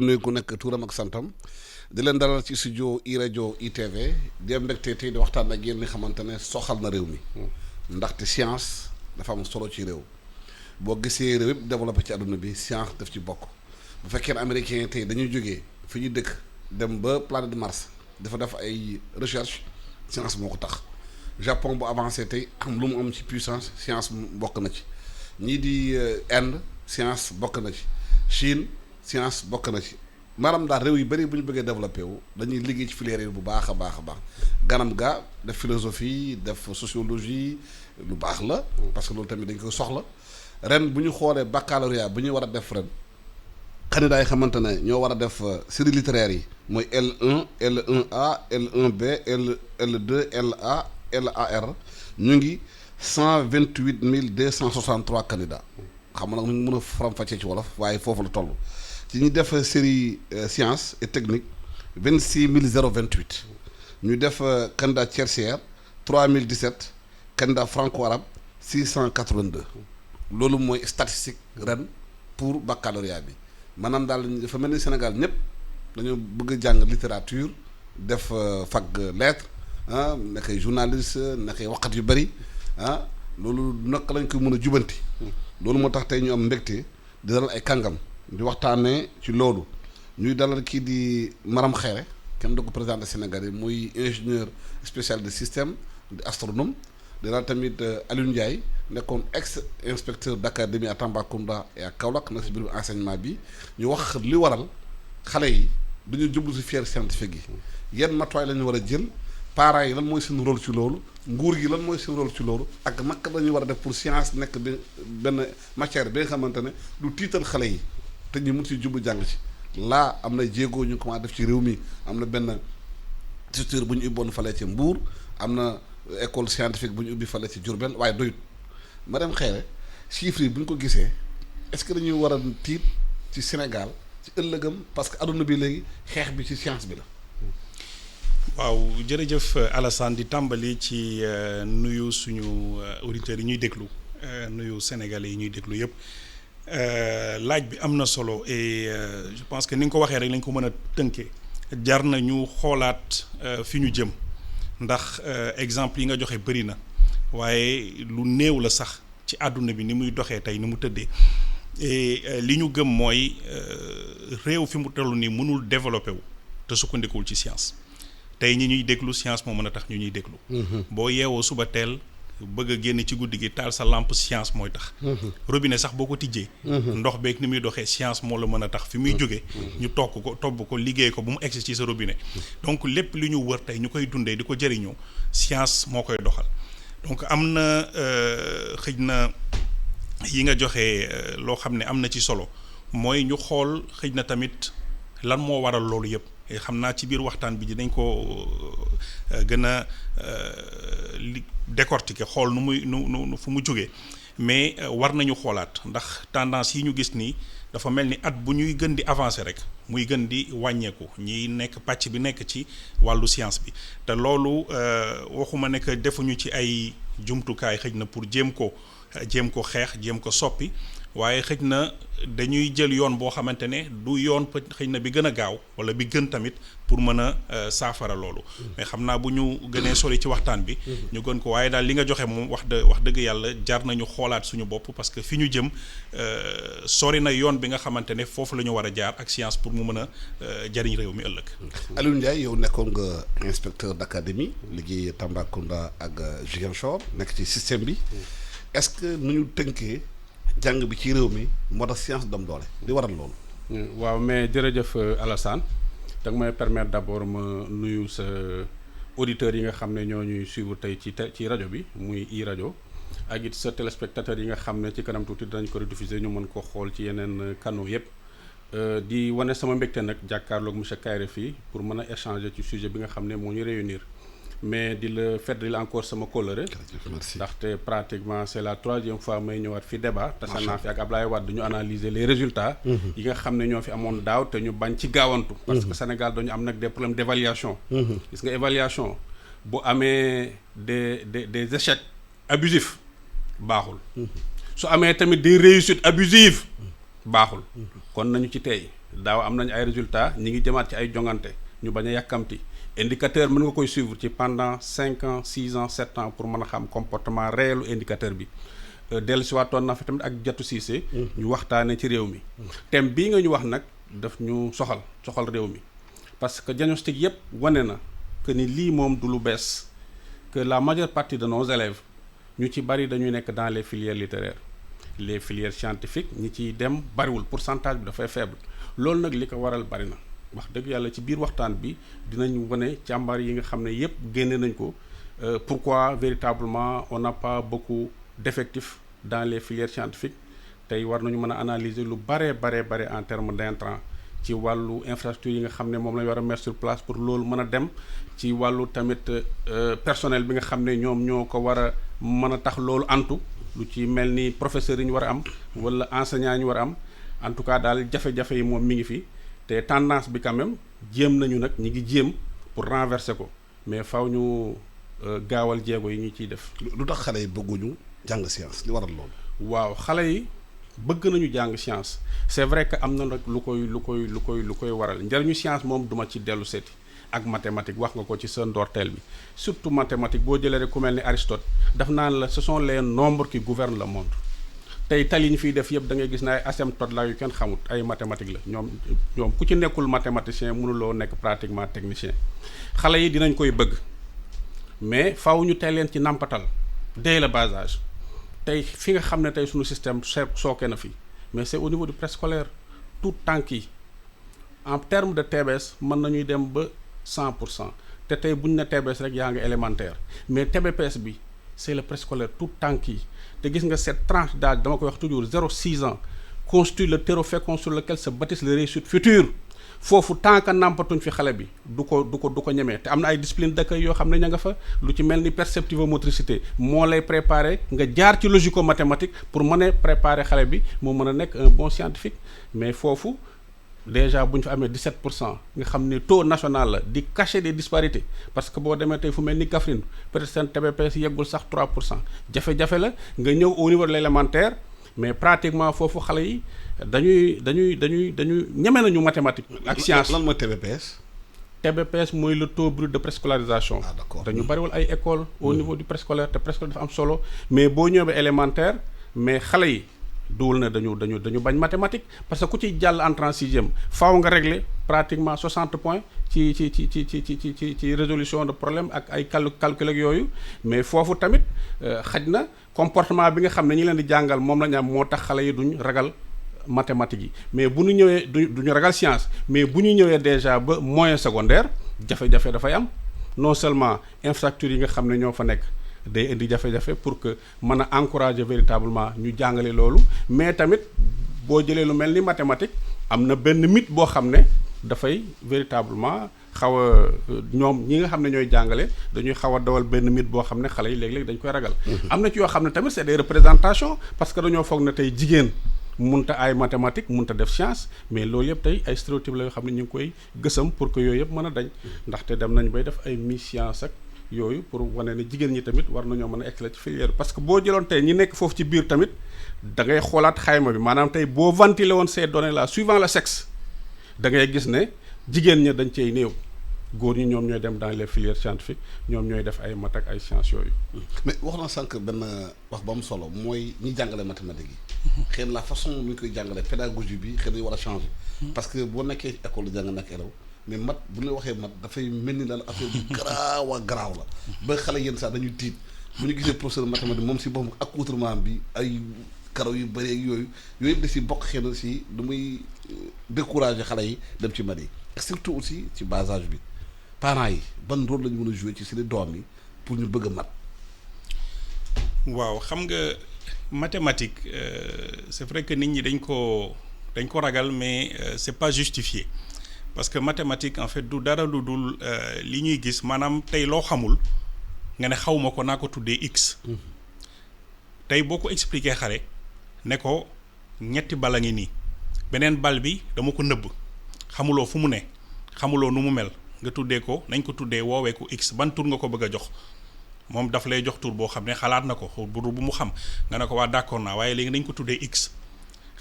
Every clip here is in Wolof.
nuyu ku nekk tuuram ak santam di leen dalal ci studio i rajo ITV di am mbégte tey di waxtaan ak yéen li xamante ne soxal na réew mi ndaxte science dafa am solo ci réew boo gisee réew yëpp développé ci àdduna bi science daf ci bokk bu fekkee ne américain tey dañuy jógee fi ñu dëkk dem ba planète Mars dafa def ay recherche science moo ko tax Japon bu avancé tey am lu mu am ci puissance science bokk na ci ñii di Inde science bokk na ci Chine science bokk na ci maanaam daal réew yu bëri bu ñu bëggee développé wu dañuy liggéey ci filière yi bu baax a baax a baax ganam ga def philosophie def sociologie lu baax la parce que loolu tamit dañ koy soxla ren bu ñu xoolee baccalauréat bu ñu war a def ren candidat yi xamante ne ñoo war a def série littéraire yi mooy L1 L1A L1B L2 LA LAR ñu ngi 128 263 candidats xam nga nag ñu mën a faram-fàccee ci wolof waaye foofu la toll ci ñu def série science et technique 26 028 ñu def candidat tertiaire 3017 candidat franco-arabe 682 loolu mooy statistique ren pour baccalauréat bi maanaam daal dafa mel ni Sénégal ñëpp dañoo bëgg a jàng littérature def fac lettre ah nekkay journaliste nekkay waxat yu bëri ah loolu naka lañ koy mën a jubanti loolu moo tax tey ñu am mbégte di dalal ay kàngam di waxtaanee ci loolu ñuy dalal kii di Maram Xeere kenn du ko présenté Sénégal yi muy ingénieur spécial de système di astronome di dalal tamit Alioune Ndiaye nekkoon ex inspecteur d'académie à Tambacounda et à Kaolack nag si biir enseignement bi ñu wax li waral xale yi duñu jublu si filière scientifique yi yenn matuwaay la ñu war a jël parents yi lan mooy seen rôle ci loolu nguur gi lan mooy seen rôle ci loolu ak naka la ñuy war a def pour science nekk benn matière bi nga xamante ne du tiital xale yi te ñu mun si jublu jàng ci laa am na jéego ñu commencé def ci réew mi am na benn structure bu ñu ubboon fale ci Mbour am na école scientifique bu ñu ubbi fale ci Diourbel waaye doyut ma dem xeere chiffres yi bu ñu ko gisee est-ce que dañuy war a tiit ci Sénégal ci ëllëgam parce que adduna bi léegi xeex bi ci science bi la. waaw jërëjëf Alassane di tàmbali ci nuyu suñu auditeurs yi ñuy déglu nuyu sénégalais yi ñuy déglu yëpp laaj bi am na solo et je pense que ni nga ko waxee rek lañ ko mën a tënkee jar na ñu xoolaat fi ñu jëm ndax exemple yi nga joxe bëri na waaye lu néew la sax ci àdduna bi ni muy doxee tey ni mu tëddee et li ñu gëm mooy réew fi mu toll nii mënul développé wu te sukkandikuwul ci science. tey ñi ñuy déglu science moo mën a tax ñu ñuy déglu. boo yeewoo suba teel bëgg a génn ci guddi gi taal sa lampe science mooy tax. robinet sax boo ko tijjee. ndox beeg ni muy doxee science moo la mën a tax fi muy jógee. ñu toog ko tobb ko liggéey ko bu mu egsi ci sa robinet. donc lépp li ñu wër tey ñu koy dundee di ko jëriñoo science moo koy doxal donc am na xëj na yi nga joxe loo xam ne am na ci solo mooy ñu xool xëj na tamit lan moo waral loolu yëpp. xam naa ci biir waxtaan bi dinañ ko gën a décortiquer xool nu muy nu fu mu jógee mais war nañu xoolaat ndax tendance yi ñu gis nii dafa mel ni at bu ñuy gën di avancer rek muy gën di wàññeeku ñiy nekk pàcc bi nekk ci wàllu science bi te loolu waxuma ne que defuñu ci ay jumtukaay xëj na pour jéem ko xeex jéem ko soppi waaye xëj na dañuy jël yoon boo xamante ne du yoon xëy na bi gën a gaaw wala bi gën tamit pour mën a saafara loolu mais xam naa bu ñu gënee sori ci waxtaan bi ñu gën ko waaye daal li nga joxe moom wax dëgg yàlla jar nañu xoolaat suñu bopp parce que fi ñu jëm sori na yoon bi nga xamante ne foofu la ñu war a jaar ak science pour mu mën a jariñ réew mi ëllëg. Aliou Ndiaye yow nekkoon nga inspecteur d'académie liggéey Tambacounda ak Ziguinchor nekk ci système bi est-ce que nu ñu tënkee jàng bi ci réew mi moo tax science dam doole di waral loolu. waaw mais jërëjëf Alassane da nga may permettre d'abord ma nuyu sa auditeurs yi nga xam ne ñoo ñuy suivre tey ci rajo bi muy i rajo ak it sa téléspectateurs yi nga xam ne ci kanam tuuti dinañ ko rediffuser ñu mën ko xool ci yeneen canaux yépp di wane sama mbégte nag jàkkaarloog monsieur Kairé fii pour mën a échanger ci sujet bi nga xam ne moo ñu réunir. mais di la feddali encore sama kóllëre ndaxte pratiquement c'est la 3e fois may ñëwaat fi débat tasa naa fi ak Ablaye Wade ñu analyser les résultats yi nga xam ne ñoo fi amoon daaw te ñu bañ ci gaawantu parce que Sénégal dañu am nag des problèmes d'évaluation gis nga évaluation bu amee des échecs abusifs baaxul su amee tamit des réussites abusives baaxul kon nañu ci tey daaw am nañ ay résultats ñi ngi jëmaat ci ay jongante ñu bañ a yàkkamti indicateur mën nga koy suivre ci pendant 5 ans 6 ans 7 ans pour mën a xam comportement réel indicateur bi dellu si waatoon na fi tamit ak Jatu Cissé ñu waxtaanee ci réew mi thème bii nga ñu wax nag daf ñu soxal réew mi parce que diagnostic yépp wane na que ni lii moom du lu bees que la majeure partie de nos élèves ñu ci bari dañuy nekk dans les filières littéraires les filières scientifiques ñi ciy dem bariwul pourcentage bi dafay faible loolu nag li ko waral bari na wax dëgg yàlla ci biir waxtaan bi dinañ wane càmbar yi nga xam ne yépp génne nañ ko pourquoi véritablement on n'a pas beaucoup d'effectifs dans les filières scientifiques tey war nañu mën a analyser lu bare en termes d'intrants ci wàllu infrastructure yi nga xam ne moom la ñu war a mettre sur place pour loolu mën a dem ci wàllu tamit personnel bi nga xam ne ñoom ñoo ko war a mën a tax loolu antu lu ci mel ni professeurs yi ñu war a am wala enseignants yi ñu war a am en tout cas daal jafe-jafe yi moom mi ngi fi te tendance bi quand même jéem nañu nag ñi ngi jéem pour renverser ko mais faw ñu gaawal jéego yi ñu ciy def. lu tax xale yi bëgguñu jàng science li waral loolu. waaw xale yi bëgg nañu jàng science c'est vrai que am na nag lu koy waral njëriñu science moom duma ci dellu seeti ak mathématique wax nga ko ci sa ndorteel bi surtout mathématique boo jëlee rek ku mel ni Aristote daf naan la ce sont les nombres qui gouvernent le monde tey tal yi ñu fiy def yëpp da ngay gis ne ay asymptotes la yu kenn xamut ay mathématique la ñoom ku ci nekkul mathématicien mënuloo nekk pratiquement technicien xale yi dinañ koy bëgg mais faaw ñu teel leen ci nampatal dès le bas âge tey fi nga xam ne tey suñu système sooke na fi mais c'est au niveau du préscolaire tout tànk yi en terme de TBS mën nañuy dem ba 100% te tey bu ñu ne TBS rek yaa ngi élémentaire mais TBPS bi c'est le préscolaire tout tànk yi te gis nga cette tranche d'âge dama koy wax toujours 0-6 ans constitue le terreau fécond sur lequel se bâtissent les réussites futures foofu tant que nàmpatuñ fi xale bi du ko ñemee te am na ay discipline d'accueil yoo xam ne ña nga fa lu ci mel ni perceptivo-motricité moo lay préparer nga jaar ci logico-mathématique pour mën a préparer xale bi moo mën a nekk un bon scientifique mais foofu déjà bu ñu fa amee 17% nga xam ne taux national la di cacher des disparités parce que boo demee tey fu mel ni Kaffrine peut-être seen TBPS yeggul sax 3% jafe-jafe la nga ñëw au niveau de l'élémentaire mais pratiquement foofu xale yi dañuy ñeme nañu mathématique ak science. lan mooy TBPS. TBPS mooy le taux brut de préscolarisation. Ah, d'accord. dañu bariwul ay école au niveau du préscolaire te préscolaire dafa am solo mais boo ñëwee élémentaire mais xale yi duwul ne dañu bañ mathématique parce que ku ci jàll entrée en sixième faaw nga régler pratiquement 60 points ci résolution de problème ak ay calcul ak yooyu mais foofu tamit xaj na comportement bi nga xam ne ñi leen di jàngal moom la ñu am moo tax xale yi duñ ragal mathématiques yi mais bu ñu ñëwee duñu ragal science mais bu ñu ñëwee déjà ba moyen secondaire jafe-jafe dafay am non seulement infrastructures yi nga xam ne ñoo fa nekk day indi jafe-jafe pour que mën a encourager véritablement ñu jàngale loolu mais tamit boo jëlee lu mel ni mathématique am na benn mythe boo xam ne dafay véritablement xaw a ñoom ñi nga xam ne ñooy jàngale dañuy xaw a dawal benn mythe boo xam ne xale yi léeg-léeg dañ koy ragal. am na ci yoo xam ne tamit c'est des représentations parce que dañoo foog ne tey jigéen munta ay mathématique munta def science mais loolu yëpp tey ay stéréotypes la yoo xam ne ñu ngi koy gësam pour que yooyu yëpp mën a dañ ndaxte dem nañ bay def ay Miss Science ak yooyu pour wane ne jigéen ñi tamit war nañoo mën a exceller ci filière parce que boo jëloon tey ñi nekk foofu ci biir tamit da ngay xoolaat xayma bi maanaam tey boo ventiler woon ces données là suivant le sexe da ngay gis ne jigéen ña dañ cey néew góor ñi ñoom ñooy dem dans les filières scientifiques ñoom ñooy def ay maths ak ay sciences yooyu. mais wax na sànq benn wax ba mu solo mooy ñi jàngale mathématiques yi. xëy na la façon ni ñu koy jàngale pédagogie bi xëy na war a changer. parce que boo nekkee école jàng nekk élève mais mat bu ñu waxee mat dafay mel ni daal affaire bu garaaw la. ba xale yenn saa dañuy tiit bu ñu gisee professeur mathématique moom si boppam accoutrement bi ay karaw yu bëri ak yooyu yëpp da si bokk xëy na si du muy décourager xale yi dem ci mat yi. et surtout aussi ci bas âge bi. parents yi ban rôle la ñu mën a jouer ci seen doom yi pour ñu bëgg a mat. waaw xam nga mathématique c'est vrai que nit ñi dañ ko ragal mais c'est pas justifié parce que mathématique en fait du dara lu dul li ñuy gis maanaam tey loo xamul nga ne xawma ko naa ko tuddee x. tey boo ko expliquer xale ne ko ñetti bal a ngi nii beneen bal bi dama ko nëbb xamuloo fu mu ne xamuloo nu mu mel. nga tuddee ko nañ ko tuddee woowee ko x ban tur nga ko bëgg a jox moom daf lay jox tur boo xam ne xalaat na ko bu mu xam nga ne ko waa d'accord naa waaye léegi nañ ko tuddee x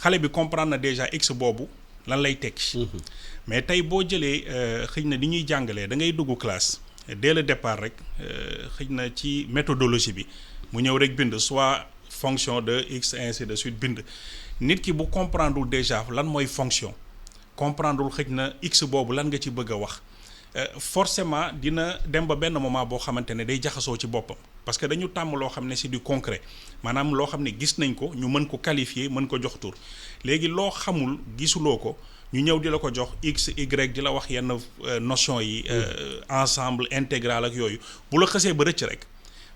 xale bi comprendre na déjà x boobu lan lay tekki. mais tey boo jëlee xëy na di ñuy jàngalee da ngay dugg classe dès le départ rek xëy na ci méthodologie bi mu ñëw rek bind soit fonction de x ainsi de suite bind nit ki bu comprendrewul déjà lan mooy fonction comprendrewul xëy na x boobu lan nga ci bëgg a wax forcément dina dem ba benn moment boo xamante ne day jaxasoo ci boppam parce que dañu tàmm loo xam ne c'est du concret maanaam loo xam ne gis nañ ko ñu mën ko qualifier mën ko jox tur léegi loo xamul gisuloo ko ñu ñëw di la ko jox x y di la wax yenn notion yi ensemble intégral ak yooyu bu la xësee ba rëcc rek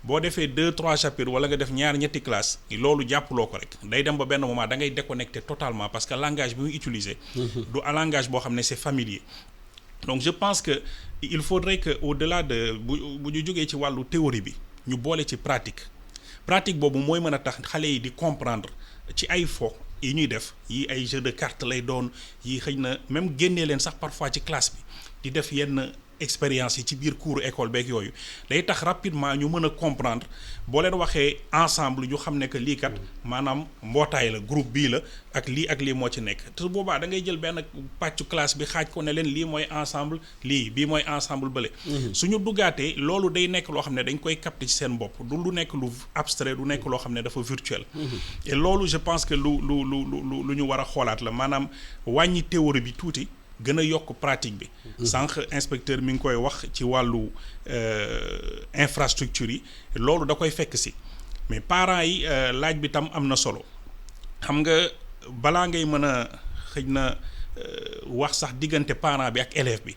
boo defee 2-3 chapitres wala nga def ñetti classe loolu jàppuloo ko rek day dem ba benn moment da ngay déconnecté totalement parce que langage bi muy utiliser du langage boo xam ne c'est familier donc je pense que il faudrait que au-delà de bu ñu jógee ci wàllu théorie bi ñu boole ci pratique boobu mooy mën a tax xale yi di comprendre ci ay fo yi ñuy def yi ay jeu de cartes lay doon yi xëy na même génnee leen sax parfois ci classe bi di def yenn expérience yi ci biir cours école beeg yooyu day tax rapidement ñu mën a comprendre boo leen waxee ensemble ñu xam ne que lii kat maanaam mbootaay la groupe bii la ak lii moo ci nekk te boobaa da ngay jël benn pàccu classe bi xaaj ko ne leen lii mooy ensemble bii mooy ensemble bële. suñu duggaatee loolu day nekk loo xam ne dañ koy capter ci seen bopp du lu nekk lu abstrait du nekk loo xam ne dafa virtuel. et loolu je pense que lu ñu war a xoolaat la maanaam wàññi théorie bi tuuti. gën a yokk pratique bi. sànq inspecteur mi ngi koy wax ci wàllu infrastructure yi loolu da koy fekk si mais parents yi laaj bi tam am na solo xam nga balaa ngay mën a xëj na wax sax diggante parent bi ak élève bi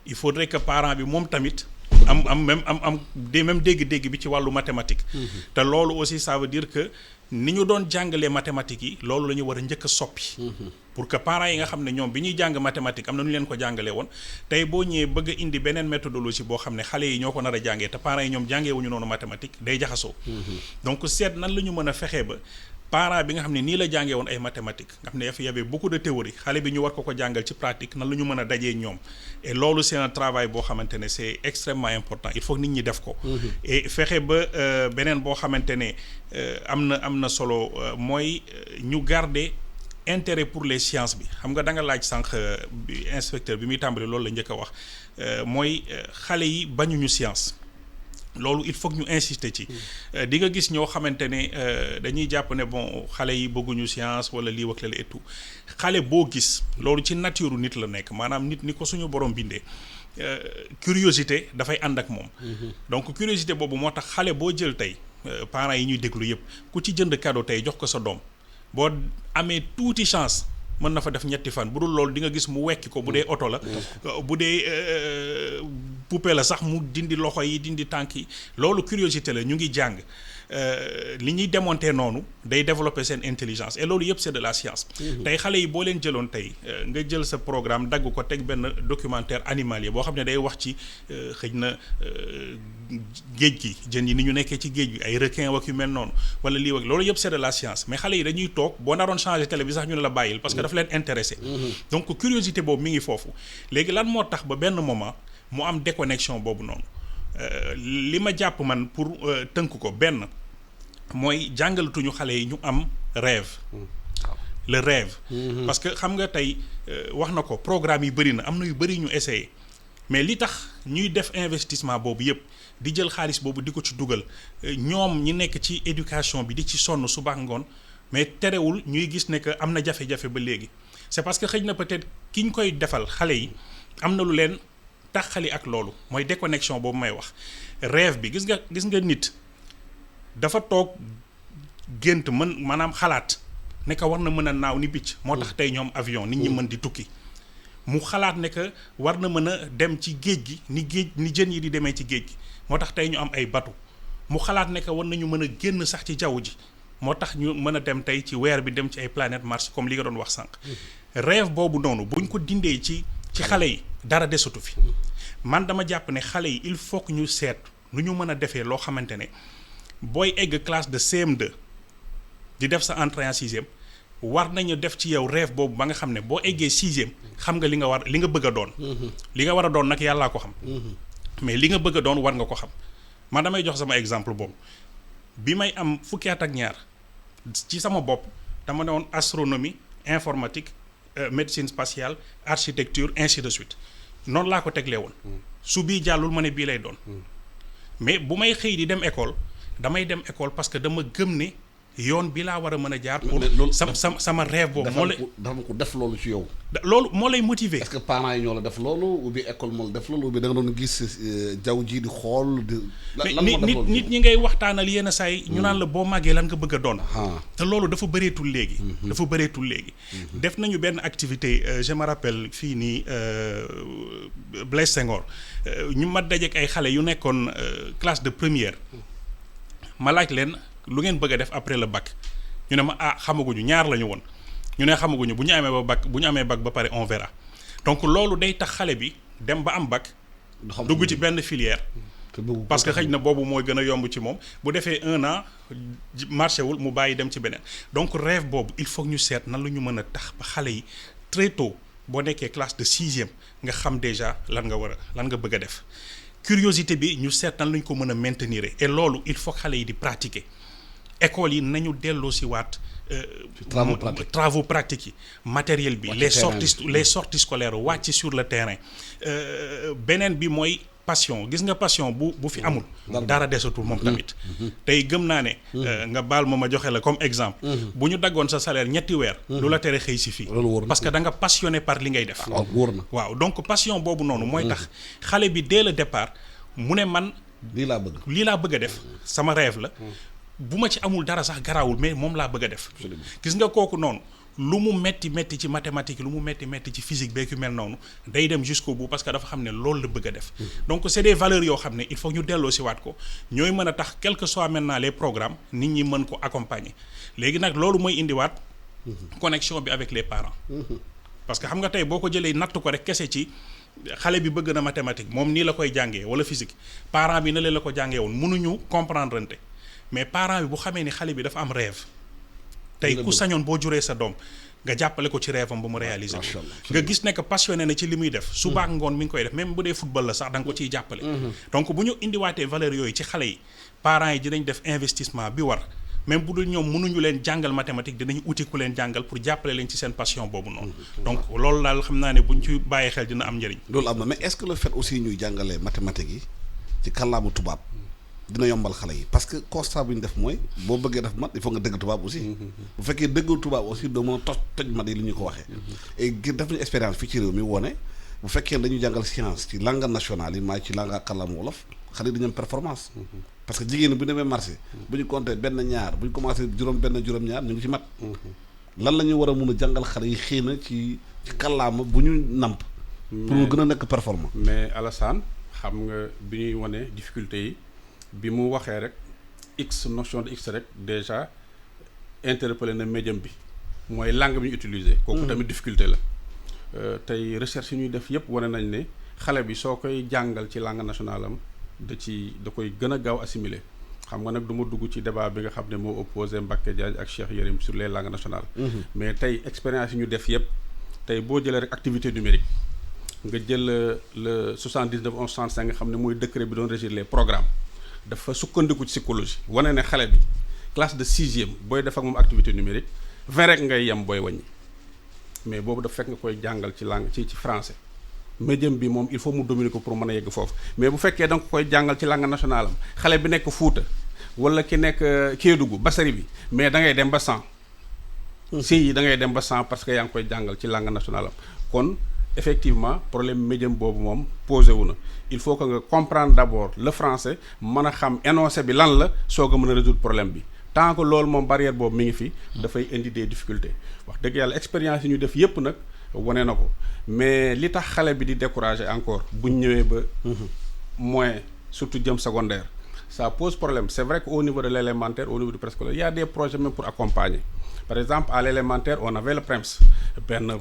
il faudrait que parent bi moom tamit am même dégg-dégg bi ci wàllu mathématique. te loolu aussi ça veut dire que ni ñu doon jàngalee mathématiques yi loolu la ñu war a njëkk a soppi. pour que parents yi nga xam ne ñoom bi ñuy jàng mathématique am na nu leen ko jàngalee woon tey boo ñëwee bëgg a indi beneen méthodologie boo xam ne xale yi ñoo ko nar a jàngee te parents yi ñoom jàngee wuñu noonu mathématique day jaxasoo. donc seet nan la ñu mën a fexee ba parent bi nga xam ne nii la jàngee woon ay mathématiques nga xam ne y avait beaucoup de théorie xale bi ñu war ko jàngal ci pratique nan la ñu mën a dajee ñoom et loolu c'est un travail boo xamante ne c'est extrêmement important il faut que nit ñi def ko. et fexe ba beneen boo xamante ne am na solo mooy ñu garder intérêt pour les sciences bi xam nga da nga laaj sànq bi inspecteur bi muy tàmbali loolu la njëkk a wax mooy xale yi bañuñu science. loolu il faut que ñu insister ci di nga gis ñoo xamante ne dañuy jàpp ne bon xale yi bëgguñu science wala lii wax la et tout xale boo gis loolu ci nature nit la nekk maanaam nit ni ko suñu borom bindee curiosité dafay ànd ak moom. donc curiosité boobu moo tax xale boo jël tey parents yi ñuy déglu yëpp ku ci jënd cadeau tey jox ko sa doom boo amee tuuti chance. mën na fa def ñetti fan bu dul loolu di nga gis mu wekki ko bu dee oto la bu dee poupée la sax mu dindi loxo yi dindi tànk yi loolu curiosité la ñu ngi jàng li ñuy démonter noonu day développer seen intelligence et loolu yëpp c'est de la science. tey xale yi boo leen jëloon tey nga jël sa programme dagg ko teg benn documentaire animalier boo xam ne day wax ci xëj na géej gi jën yi ni ñu nekkee ci géej gi ay requin wak yu mel noonu wala lii wak loolu yëpp c'est de la science mais xale yi dañuy toog boo naroon changer télé bi sax ñu ne la bàyyil parce que daf leen intéressé. donc curiosité boobu mi ngi foofu léegi lan moo tax ba benn moment mu am déconnexion boobu noonu li ma jàpp man pour tënk ko benn mooy jàngalatuñu xale yi ñu am rêve. le rêve. parce que xam nga tey wax na ko programme yi bëri na am na yu bëri ñu essayé mais li tax ñuy def investissement boobu yëpp di jël xaalis boobu di ko ci dugal ñoom ñi nekk ci éducation bi di ci sonn suba ngoon mais terewul ñuy gis ne que am na jafe-jafe ba léegi c'est parce que xëy na peut-être ki ñu koy defal xale yi am na lu leen taxali ak loolu mooy déconnexion boobu may wax rêve bi gis nga nit dafa toog gént maanaam xalaat ne que war na mën a naaw ni picc moo tax tey ñoom avion nit ñi mën di tukki mu xalaat ne que war na mën a dem ci géej gi ni jën yi di demee ci géej gi moo tax tey ñu am ay bateau mu xalaat ne que war nañu mën a génn sax ci jaww ji moo tax ñu mën a dem tey ci weer bi dem ci ay planète Mars comme li nga doon wax sànq rêve boobu noonu buñ ko dindee ci xale yi dara desatu fi man dama jàpp ne xale yi il faut que ñu seet nu ñu mën a defee loo xamante ne booy egg classe de CM2 di def sa entrée en sixième war nañu def ci yow rêve boobu ba nga xam ne boo eggee sixième xam nga li nga bëgg a doon. li nga war a doon nag yàllaa ko xam. mais li nga bëgg a doon war nga ko xam man damay jox sama exemple boobu bi may am fukki at ak ñaar ci sama bopp dama ne woon astronomie informatique médecine spatiale architecture ainsi de suite noonu laa ko teglee woon su bii jàllul ma ne bii lay doon mais bu may xëy di dem école damay dem école parce que dama gëm ne yoon bi laa war a mën a jaar pour sama rêve boobu moo lay dafa ko def loolu ci yow loolu moo lay motiver. est-ce que parents yi ñoo la def loolu ou bien école moo la def loolu ou bien da nga doon gis jaww ji di xool di lan moo def loolu nit ñi ngay waxtaanal yenn saa yi ñu naan la boo màggee lan nga bëgg a doon te loolu dafa bëreetul léegi def nañu benn activité je me rappelle fii nii Blaise Senghor ñu ma dajeek ay xale yu nekkoon classe de première ma laaj leen lu ngeen bëgg a def après le bac ñu ne ma xamaguñu ñaar la ñu woon ñu ne xamaguñu bu ñu amee bac ba pare on verra donc loolu day tax xale bi dem ba am bac dugg ci benn filière parce que xëy na boobu mooy gën a yomb ci moom bu defee 1 an marché wul mu bàyyi dem ci beneen donc rêve boobu il faut ñu seet nan la ñu mën a tax ba xale yi très tôt boo nekkee classe de 6e nga xam déjà lan nga bëgg a def curiosité bi ñu seet nan la ñu ko mën a maintenir et loolu il faut xale yi di pratiquer école yi nañu delloo si waat travaux pratiques yi matériel bi les sorties scolaires wàcc sur le terrain beneen bi mooy passion gis nga passion bu fi amul dara desatul moom tamit tey gëm naa ne nga baal ma joxe la comme exemple bu ñu daggoon sa salaire 3 weer lu la tere xëy si fii parce que da nga passionné par li ngay def waaw donc passion boobu noonu mooy tax xale bi dès le départ mu ne man lii laa bëgg a def sama rêve la bu ma ci amul dara sax garaawul mais moom laa bëgg a def gis nga kooku noonu lu mu metti ci mathématique lu mu metti ci physique beeg yu mel noonu day dem jusqu'au bout parce que dafa xam ne loolu la bëgg a def donc c'est des valeurs yoo xam ne il faut ñu delloo si waat ko ñooy mën a tax quel que soit maintenant les programmes nit ñi mën ko accompagner léegi nag loolu mooy indiwaat connexion bi avec les parents parce que xam nga tey boo ko jëlee natt ko rek kese ci xale bi bëgg na mathématique moom nii la koy jàngee wala physique parent bi na leen la ko jàngee woon mënuñu comprendre nte mais parent bi bu xamee ni xale bi dafa am rêve tey ku sañoon boo juree sa doom nga jàppale ko ci rêve am ba mu réaliser nga gis ne que passionné na ci li muy def suba ak ngoon mi ngi koy def même bu dee football la sax da nga ko ciy jàppale donc bu ñu indiwaatee valeurs yooyu ci xale yi parents yi dinañ def investissement bi war même bu dul ñoom mënuñu leen jàngal mathématique dinañu uti ku leen jàngal pour jàppale leen ci seen passion boobu noonu donc loolu daal xam naa ne buñ ci bàyyi xel dina am njëriñ loolu am na mais est-ce que le fait aussi ñuy jàngalee mathématiques yi ci kàllaamu tubaab dina yombal xale yi parce que constat bu ñu def mooy boo bëggee def mat il faut nga dëgg tubaab aussi bu fekkee dëgg tubaab aussi doo mën a toj mat yi li ñu ko waxee et def nañu expérience fii ci réew mi wone bu fekkee dañu jàngal science ci langue nationale yi maa ci langue kàllaamu wolof xale yi dañu am performance parce que jigéen bu demee marché bu ñu compté benn ñaar bu ñu commencé juróom-ñaar ñu ngi ci mat lan la ñu war a mun a jàngal xale yi xëy na ci kàllaama bu ñu namp pour mu gën a nekk performant mais Alassane xam nga bi ñuy wane difficulté yi bi mu waxee rek notion de x rek déjà interpellé na médium bi mooy langue bi ñu utiliser kooku tamit difficulté la tey recherche yi ñuy def yépp wane nañ ne xale bi soo koy jàngal ci langue nationale am da koy gën a gaaw assimiler xam nga nag du ma dugg ci débat bi nga xam ne moo opposé Mbacké Diagne ak Cheikh Yérim sur les langues nationales mais tey expérience yi ñu def yépp tey boo jëlee rek activité numérique nga jël le 79 11 65 nga xam ne mooy décret bi doon régir les programmes dafa sukkandiku ci psychologie wane ne xale bi classe de 6e booy def ak moom activité numérique 20 rek ngay yem booy wàññi mais boobu dafa fekk nga koy jàngal ci langue ci français médium bi moom il faut mu dominer ko pour mën a yegg foofu mais bu fekkee da nga koy jàngal ci langue nationale am xale bi nekk Fuuta wala ki nekk Kédougou Bassari bi mais da ngay dem ba 100 si da ngay dem ba 100 parce que yaa ngi koy jàngal ci langue nationale am kon effectivement problème médium boobu moom posé wu na il faut que nga comprendre d'abord le français mën a xam énoncé bi lan la soog a mën a résoudre problème bi tant que loolu moom barrière boobu mi ngi fi dafay indi des difficultés wax dëgg yàlla expérience yi ñu def yépp nag wane na ko mais li tax xale bi di décourager encore buñ ñëwee ba moyen surtout jëm secondaire ça pose problème c'est vrai qu'au niveau de l'élémentaire au niveau du préscolaire il y a des projets même pour accompagner par exemple à l'élémentaire on avait le PREMS benn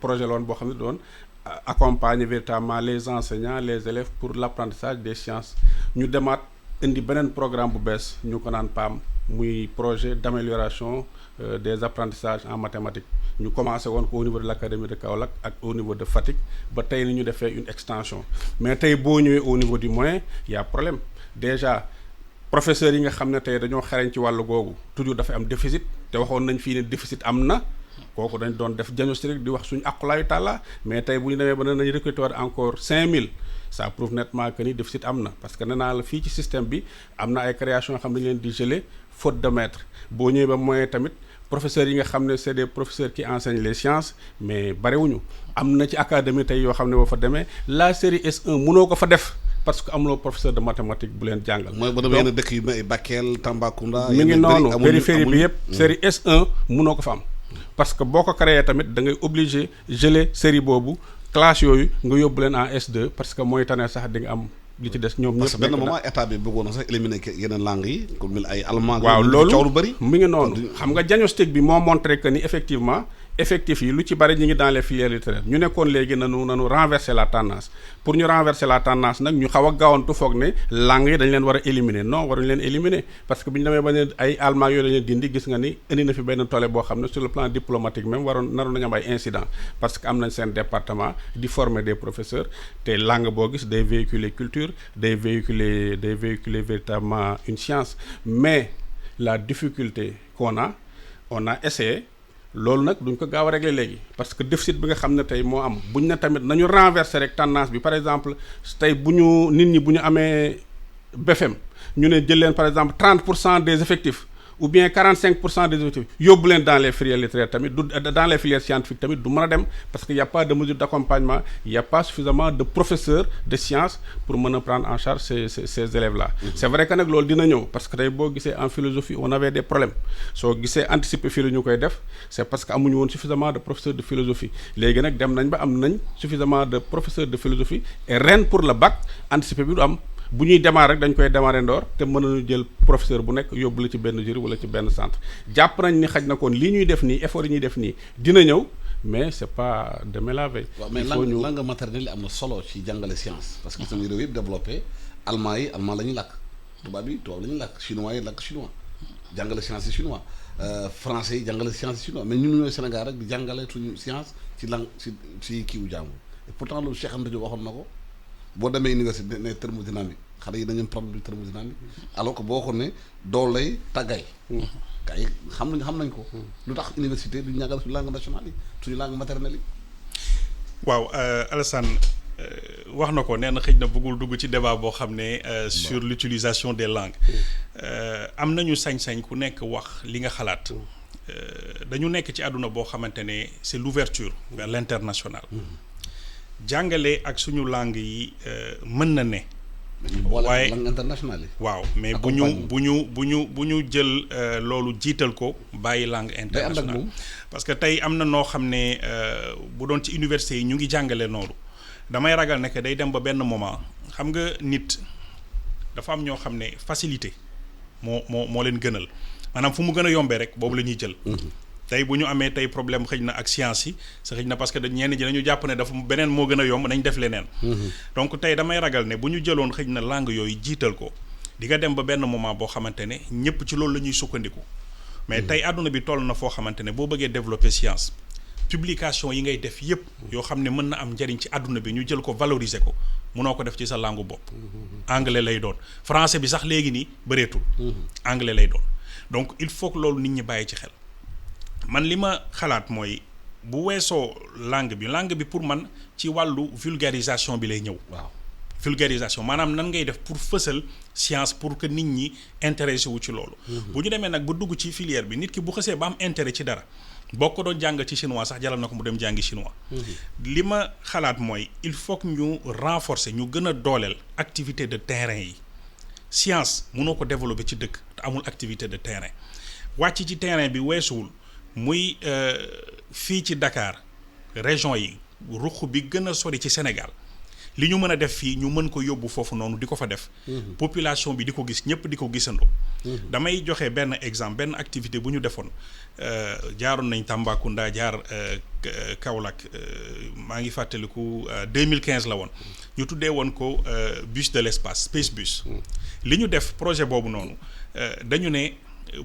projet la woon boo xam ne doon accompagner véritablement les enseignants les élèves pour l'apprentissage des sciences ñu demaat indi beneen programme bu bees ñu ko naan PAM muy projet d'amélioration des apprentissages en mathématiques ñu commencé woon ko au niveau de l'académie de Kaolack ak au niveau de Fatick ba tey ni ñu defee une extension mais tey boo ñëwee au niveau du moyen il y a problème déjà professeurs yi nga xam ne tey dañoo xarañ ci wàllu googu toujours dafay am déficit te waxoon nañ fii ne déficit am na kooku dañ doon def diagnostic di wax suñu aqulaayu tàlla mais tey bu ñu demee ba ne nañu recruter encore 5000 ça prouve nettement que ni déficit am na parce que nee naa la fii ci système bi am na ay création yoo xam ne dañu leen di geler faute de maître boo ñëwee ba moyen tamit professeurs yi nga xam ne c'est des professeurs qui enseignent les sciences mais bariwuñu am na ci académie tey yoo xam ne boo fa demee la série S1 mënoo ko fa def parce que amuloo professeur de mathématiques bu leen jàngal. mooy ba demee yenn dëkk yu may Bakel Tambacounda. mi ngi noonu périphérie bi yëpp série S1 mënoo ko fa am parce que boo ko créé tamit da ngay obligé geler série boobu classe yooyu nga yóbbu leen en S2 parce que mooy tane sax di nga am li ci des ñoom ñëpp. parce que benn moment état bi bëggoon na sax éliminer yeneen langues yi comme mel ay allemand. waaw loolu coow lu bëri. mi ngi noonu xam nga diagnostic bi moo montré que ni effectivement effectif yi lu ci bari ñu ngi dans les filières littéraires ñu nekkoon léegi nanu renverser la tendance pour ñu renverser la tendance nag ñu xaw a gaawantu foog ne langues yi dañ leen war a éliminer non waruñu leen éliminer parce que bi ñu demee ba ne ay allemand yooyu dañu dindi gis nga ni indi na fi benn tollé boo xam ne sur le plan diplomatique même naroon nañu am ay incidents parce que am nañ seen département di former des professeurs te langue boo gis day véhiculer culture day véhiculer véritablement une science mais la difficulté qu'on a essayé loolu nag duñ ko gaaw a régler léegi parce que déficit bi nga xam ne tey moo am buñ ne tamit nañu renverser rek tendance bi par exemple tey bu ñu nit ñi bu ñu amee BFM ñu ne jël leen par exemple 30% des effectifs ou bien 45% des effectifs yóbbu leen dans les filières littéraires tamit dans les filières scientifiques tamit du mën a dem parce que y a pas de mesure d'accompagnement y a pas suffisamment de professeurs de sciences pour mën a prendre en charge ces élèves là. C'est vrai que nag loolu dina ñëw parce que tey boo gisee en philosophie on avait des problèmes soo gisee anticiper fii la ñu koy def c'est parce que amuñu woon suffisamment de professeurs de philosophie léegi nag dem nañ ba am nañ suffisamment de professeurs de philosophie et ren pour le bac anticiper bi du am. bu ñuy démarrer rek dañ koy démarrer ndoor te mën nañu jël professeur bu nekk yóbbu la ci benn jury wala ci benn centre jàpp nañ ni xaj na kon lii ñuy def nii effort yi ñuy def nii dina ñëw mais c'est pas demain la veille. waaw mais langue maternelle yi am na solo ci jàngale science. parce que suñu réew yëpp développé allemand yi allemand la ñuy làkk tubaab yi tubaab la ñuy làkk chinois yi làkk chinois jàngale science yi chinois français yi jàngale science yi chinois mais ñun ñooy Sénégal rek di jàngale suñu science ci langue ci kiiwu jàngu et pourtant loolu Cheikh Anta Diop waxoon na ko. boo demee université ne thermodynamique xale yi dañu problème de thermodynamique alors que boo ko ne doo lay tàggay gars yi xam nañ ko lu tax université duñu ñàggal suñu langue nationale yi suñu langue maternelle yi waaw Alassane wax na ko nee na xëj na bëggul dugg ci débat boo xam ne sur l'utilisation des langues am nañu sañ-sañ ku nekk wax li nga xalaat dañu nekk ci àdduna boo xamante ne c'est l'ouverture vers l'international jàngale ak suñu langue yi mën na ne. waaye langue internationale yi. waaw mais bu ñu jël loolu jiital ko bàyyi langue internationale. parce que tey am na noo xam ne bu doon ci université yi ñu ngi jàngale noonu damay ragal ne que day dem ba benn moment xam nga nit dafa am ñoo xam ne facilité moo leen gënal maanaam fu mu gën a yombee rek boobu la ñuy jël. tey bu ñu amee tey problème xëj na ak science yi sa xëj na parce que ñenn ji dañu jàpp ne dafa beneen moo gën a yomb nañ def leneen. donc tey damay ragal ne bu ñu jëloon xëj na langue yooyu jiital ko di nga dem ba benn moment boo xamante ne ñëpp ci loolu la ñuy sukkandiku. mais tey àdduna bi toll na foo xamante ne boo bëggee développer science publication yi ngay def yëpp yoo xam ne mën na am njariñ ci àdduna bi ñu jël ko valoriser ko mënoo ko def ci sa langue bopp. anglais lay doon français bi sax léegi nii bëreetul. anglais lay doon donc il faut que loolu nit ñi bàyyi ci xel. man li ma xalaat mooy bu weesoo langue bi pour man ci wàllu vulgarisation bi lay ñëw. waaw vulgarisation maanaam nan ngay def pour fësal science pour que nit ñi intéressé wu ci loolu. bu ñu demee nag ba dugg ci filière bi nit ki bu xësee ba am intérêt ci dara boo ko doon jàng ci chinois sax jaral na ko mu dem jàngi chinois. li ma xalaat mooy il faut que ñu renforcer ñu gën a dooleel activité de terrain yi science mënoo ko développer ci dëkk te amul activité de terrain wàcc ci terrain bi weesuwul. muy fii ci Dakar région yi ruq bi gën a sori ci Sénégal li ñu mën a def fii ñu mën ko yóbbu foofu noonu di ko fa def. population bi di ko gis ñëpp di ko gisandoo. damay joxe benn exemple benn activité bu ñu defoon jaaroon nañ Tambacounda jaar Kaolack maa ngi fàttaliku 2015 la woon. ñu tuddee woon ko bus de l'espace Space Bus. li ñu def projet boobu noonu dañu ne.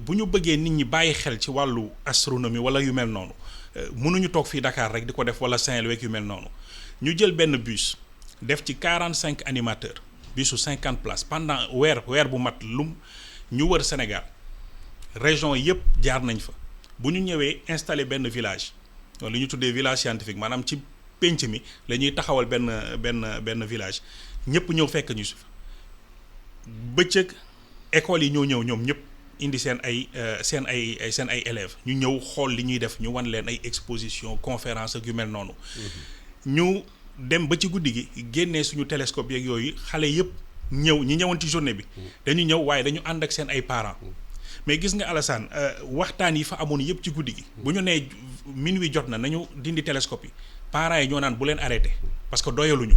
bu ñu bëggee nit ñi bàyyi xel ci wàllu astronomie wala yu mel noonu mënuñu toog fii Dakar rek di ko def wala Saint-Louis yu mel noonu ñu jël benn bus def ci 45 animateurs busu 50 places pendant weer bu mat lum ñu wër Sénégal région yëpp jaar nañ fa bu ñu ñëwee installer benn village li ñu tuddee village scientifique maanaam ci pénc mi la ñuy taxawal benn village ñëpp ñëw fekk ñu si bëccëg école yi ñoo ñëw ñoom ñëpp indi seen ay élèves ñu ñëw xool li ñuy def ñu wan leen ay exposition conférence ak yu mel noonu ñu dem ba ci guddi gi génnee suñu télescope yeeg yooyu xale yëpp ñëw ñi ñëwoon ci journée bi dañu ñëw waaye dañu ànd ak seen ay parents mais gis nga Alassane waxtaan yi fa amoon yëpp ci guddi gi bu ñu nee minuit jot na nañu dindi télescope yi parents yi ñoo naan bu leen arrêté parce que doyaluñu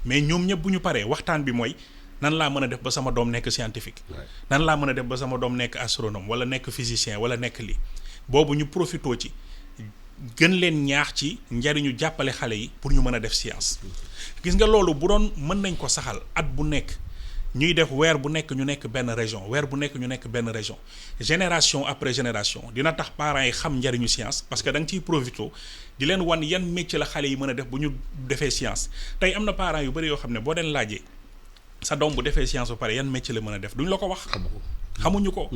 mais ñoom ñëpp bu ñu paree waxtaan bi mooy nan laa mën a def ba sama doom nekk scientifique nan laa mën a def ba sama doom nekk astronome wala nekk physicien wala nekk lii boobu ñu profitoo ci gën leen ñaax ci njariñu jàppale xale yi pour ñu mën a def science gis nga loolu bu doon mën nañ ko saxal at bu nekk ñuy def weer bu nekk ñu nekk benn région weer bu nekk ñu nekk benn région génération après génération dina tax parents yi xam njariñu science parce que da nga ciy profitoo di leen wan yan métier la xale yi mën a def bu ñu defee science tey am na parents yu bari yoo xam ne boo leen laajee sa doom bu defee science ba pare yan métier la mën a def duñ la ko wax xamuñu ko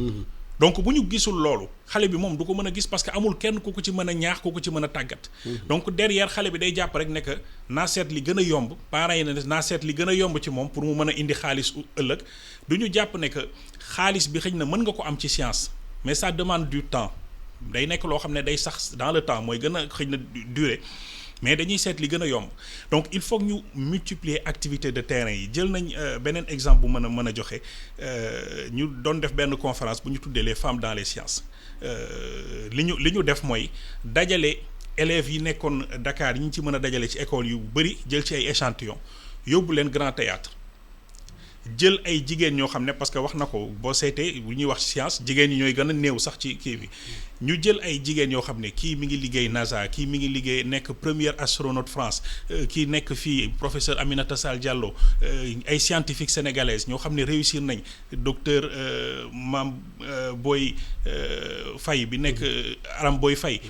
donc bu ñu gisul loolu xale bi moom du ko mën a gis parce que amul kenn ku ko ci mën a ñaax ku ko ci mën a tàggat donc derrière xale bi day jàpp rek ne que naa seet li gën a yomb parents yi ne naa seet li gën a yomb ci moom pour mu mën a indi xaalis ëllëg du ñu jàpp ne que xaalis bi xëy na mën nga ko am ci science mais ça demande du temps day nekk loo xam ne day sax dans le temps mooy gën a xëy na durer mais dañuy seet li gën a yomb donc il faut que ñu multiplier activité de terrain yi jël nañ beneen exemple bu mën a joxe ñu doon def benn conférence bu ñu tuddee les femmes dans les sciences li ñu def mooy dajale élèves yi nekkoon Dakar yi ñu ci mën a dajale ci école yu bëri jël ci ay échantillons yóbbu leen Grand Théâtre jël ay jigéen ñoo xam ne parce que wax na ko boo seetee bu ñuy wax science jigéen ñi ñooy gën a néew sax ci kii bi ñu jël ay jigéen yoo xam ne kii mi ngi liggéey NASA kii mi ngi liggéey nekk première astronaute France kii nekk fii professeur Aminata Sall Diallo ay scientifiques sénégalaises ñoo xam ne réussir nañ docteur Mame Boye Faye bi nekk Aram Boye Faye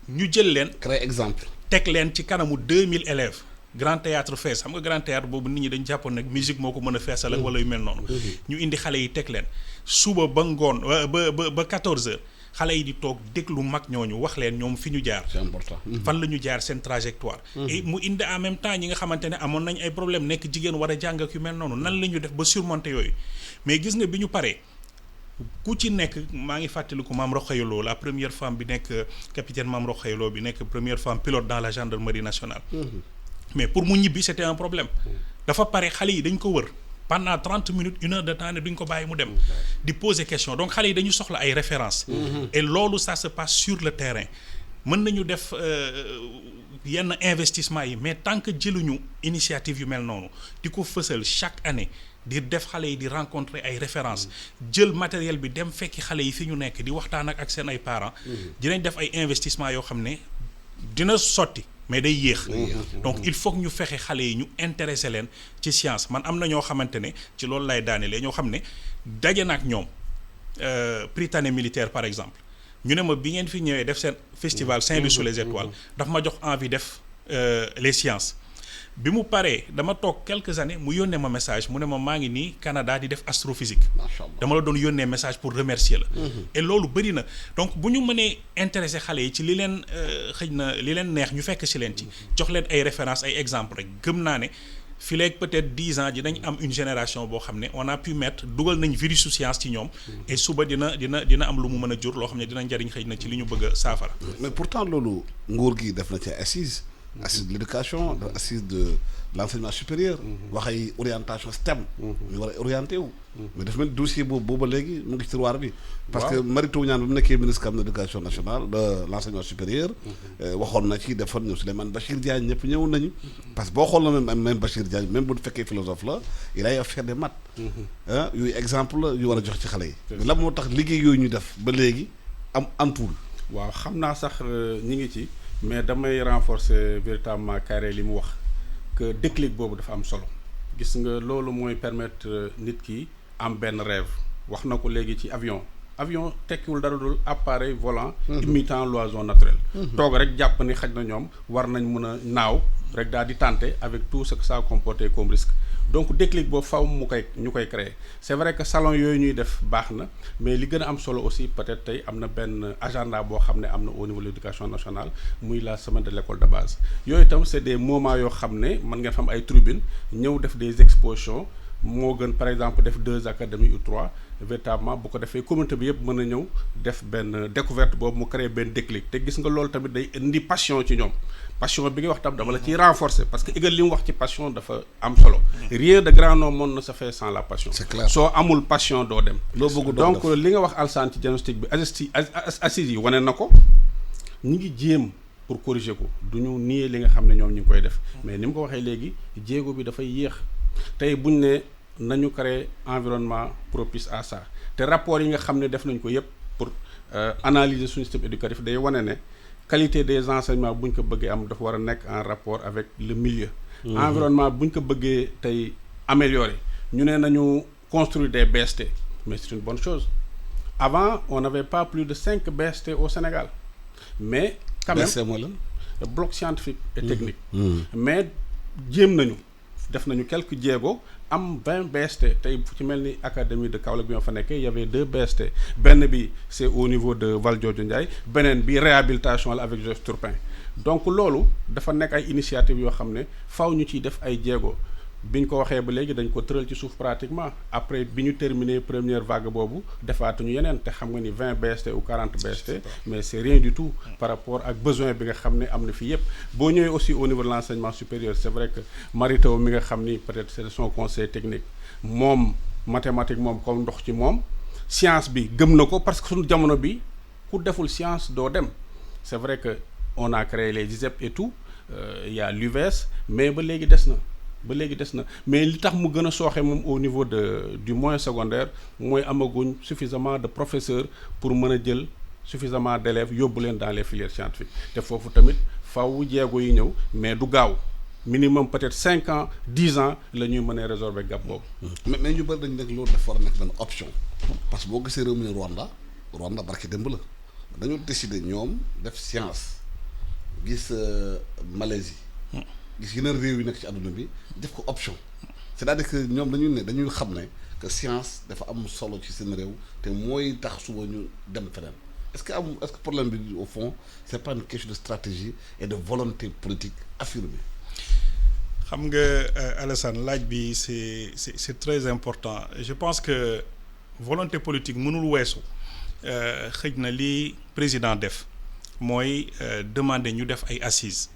ñu jël leen créer exemple teg leen ci kanamu 2000 élèves Grand Théâtre fees xam nga Grand Théâtre boobu nit ñi dañu jàppoon nag musique moo ko mën a feesal ak wala yu mel noonu ñu indi xale yi teg leen suba ba ngoon ba 14h xale yi di toog déglu mag ñooñu wax leen ñoom fi ñu jaar c'est important fan la ñu jaar seen trajectoire et mu indi en même temps ñi nga xamante ne amoon nañ ay problème nekk jigéen war a jàng ak yu mel noonu nan la ñu def ba surmonter yooyu mais gis nga bi ñu paree ku ci nekk maa ngi fàttaliku Mame Rokhaya Lo la première femme bi nekk capitaine Mame Rokhaya Lo bi nekk première femme pilote dans la gendarmerie nationale mais pour mu ñibbi c'était un problème dafa pare xale yi dañ ko wër pendant 30 minutes 1 heure de temps ne duñ ko bàyyi mu dem di poser question donc xale yi dañu soxla ay références et loolu ça se passe sur le terrain mën nañu def yenn investissement yi mais tant que jëluñu initiative yu mel noonu di ko fësal chaque année di def xale yi di rencontrer ay références jël matériel bi dem fekki xale yi fi ñu nekk di waxtaan ak seen ay parents dinañ def ay investissement yoo xam ne dina sotti mais day yéex donc il faut que ñu fexe xale yi ñu intéressé leen ci science man am na ñoo xamante ne ci loolu lay daanelee ñoo xam ne daje na ak ñoom Prytanée militaire par exemple ñu ne ma bi ngeen fi ñëwee def seen festival Saint-Louis sous les étoiles daf ma jox envie def les sciences bi mu paree dama toog quelques années mu yónnee ma message mu ne ma maa ngi nii Canada di def astrophysique dama la doon yónnee message pour remercier la et loolu bëri na donc bu ñu mënee intéressé xale yi ci li leen xëy na li leen neex ñu fekk si leen ci jox leen ay références ay exemples rek gëm naa ne fii léegi peut-être 10 ans dinañ am une génération boo xam ne on a pu mettre dugal nañ virus science ci ñoom et suba dina am lu mu mën a jur loo xam ne dina njariñ xëy na ci li ñu bëgg a saafara mais pourtant loolu nguur gi def na ci assise de l'éducation assise de l'enseignement supérieur wax ay orientation STEM ñu war a orienté wu mais dafa mel dossier boobu ba léegi mu ngi ci tiroir bi parce que Mary Teuw Niane bi mu nekkee ministre de l'éducation nationale de l'enseignement supérieur waxoon na ci defoon ñëw Souleymane Bachir Diagne ñëpp ñëw nañu parce que boo xool na même Bachir Diagne même bu fekkee philosophe la il a fait des maths yooyu exemple la yu war a jox ci xale yi la moo tax liggéey yooyu ñu def ba léegi am antuwul waaw xam naa sax ñi ngi ci mais damay renforcer véritablement carré li mu wax que déclic boobu dafa am solo gis nga loolu mooy permettre nit ki am benn rêve wax na ko léegi ci avion tekkiwul dara dul appareil volant imitant l'oiseau naturel toog rek jàpp ni xaj na ñoom war nañ mën a naaw rek daal di tenter avec tout ce que ça comportait comme risque donc déclic boobu faw ñu koy créer c'est vrai que salon yooyu ñuy def baax na mais li gën a am solo aussi peut-être tey am na benn agenda boo xam ne am na au niveau de l'éducation nationale muy la semaine de l'école de base yooyu itam c'est des moments yoo xam ne mën ngeen fa am ay tribune ñëw def des expositions moo gën par exemple def 2 académies ou 3 véritablement bu ko defee communauté bi yëpp mën a ñëw def benn découverte boobu mu créer benn déclic te gis nga loolu tamit day indi passion ci ñoom passion bi nga wax tam dama la ciy renforcer parce que égal li mu wax ci passion dafa am solo rien de grand au monde ne se fait sans la passion. C'est clair. soo amul passion doo dem. loo bëgg donc li nga wax Alassane ci diagnostic bi assises yi wane na ko ñu ngi jéem pour corriger ko du ñu nier li nga xam ne ñoom ñu ngi koy def mais ni mu ko waxee léegi jéego bi dafay yéex tey buñ ne nañu créer environnement propice à ça te rapport yi nga xam ne def nañ ko yépp pour analyser suñu système éducatif day wane ne qualité des enseignements bu ñu ko bëggee am dafa war a nekk en rapport avec le milieu. Environnement bu ñu ko bëggee tey améliorer ñu ne nañu construire des BST mais c'est une bonne chose avant on n'avait pas plus de 5 BST au Sénégal mais quand même BST mooy lan bloc scientifique et technique mais jéem nañu def nañu quelques jéego am 20 BST tey fu ci mel ni académie de Kaolack bi ma fa nekkee y avait 2 BST benn bi c'est au niveau de Valdiodio Ndiaye beneen bi réhabilitation la avec Joseph Turpin donc loolu dafa nekk ay initiative yoo xam ne faw ñu ciy def ay jéego bi ñu ko waxee ba léegi dañ ko tëral ci suuf pratiquement après bi ñu terminer première vague boobu defaatuñu yeneen te xam nga ni 20 BST ou 40 BST mais c'est rien du tout par rapport ak besoin bi nga xam ne am na fii yépp boo ñëwee aussi au niveau de l'enseignement supérieur c'est vrai que Marito mi nga xam ni peut-être c'est son conseil technique moom mathématique moom comme ndox ci moom science bi gëm na ko parce que suñu jamono bi ku deful science doo dem c'est vrai que on a créé les ISEP et tout il y a l'UVS mais ba léegi des na mais li tax mu gën a sooxe moom au niveau du moyen secondaire mooy amaguñ suffisamment de professeurs pour mën a jël suffisamment d'élèves yóbbu leen dans les filières scientifiques te foofu tamit faw jéego yi ñëw mais du gaaw minimum peut-être 5 ans 10 ans la ñuy mën a résorber gap boobu. mais ñu bëri dañ nekk loolu dafa war a nekk benn option parce que boo gisee réew mi ne Rwanda barki démb la dañoo décider ñoom def science gis Malaisie. gis yeneen réew yi nekk ci àdduna bi def ko option c'est-à-dire que ñoom dañuy xam ne que science dafa am solo ci seen réew te mooy tax suba ñu dem feneen est-ce que problème bi au fond c'est pas une question de stratégie et de volonté politique affirmée. xam nga Alassane laaj bi c'est très important je pense que volonté politique mënul weesu xëj na li président def mooy demander ñu def ay assises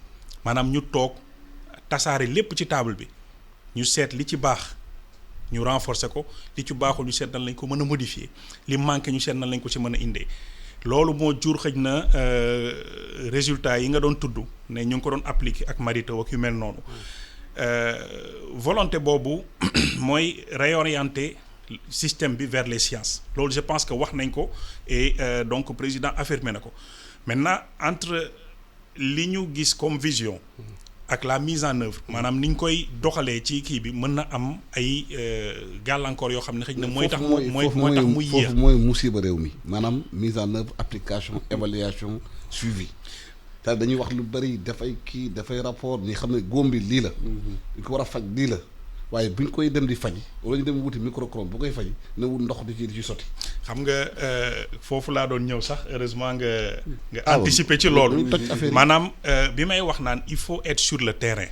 maanaam ñu toog tasaare lépp ci table bi ñu seet li ci baax ñu renforcer ko li ci baaxul ñu seet nan lañ ko mën a modifier li manqué ñu seet nan lañ ko ci mën a indee loolu moo jur xëj na résultats yi nga doon tudd ne ñu ngi ko doon appliquer ak Marito ak yu mel noonu volonté boobu mooy réorienter système bi vers les sciences loolu je pense que wax nañ ko et donc président affirmé na ko maintenant entre li ñu gis comme vision ak la mise en œuvre maanaam ni ñu koy doxalee ci kii bi mën na am ay gàllankoor yoo xam ne xëy na mooy tax muy yéex foofu mooy musiba réew mi maanaam mise en œuvre application évaluation suivi te dañuy wax lu bari dafay kii dafay rapport ñi xam ne góom bi lii la ñu ko war a faj lii la waaye bu ñu koy dem di faji wala ñu dem wuti microchrome bu koy faji ne wut ndox di ci sotti xam nga foofu laa doon ñëw sax heureusement nga anticiper ci loolu maanaam bi may wax naan il faut être sur le terrain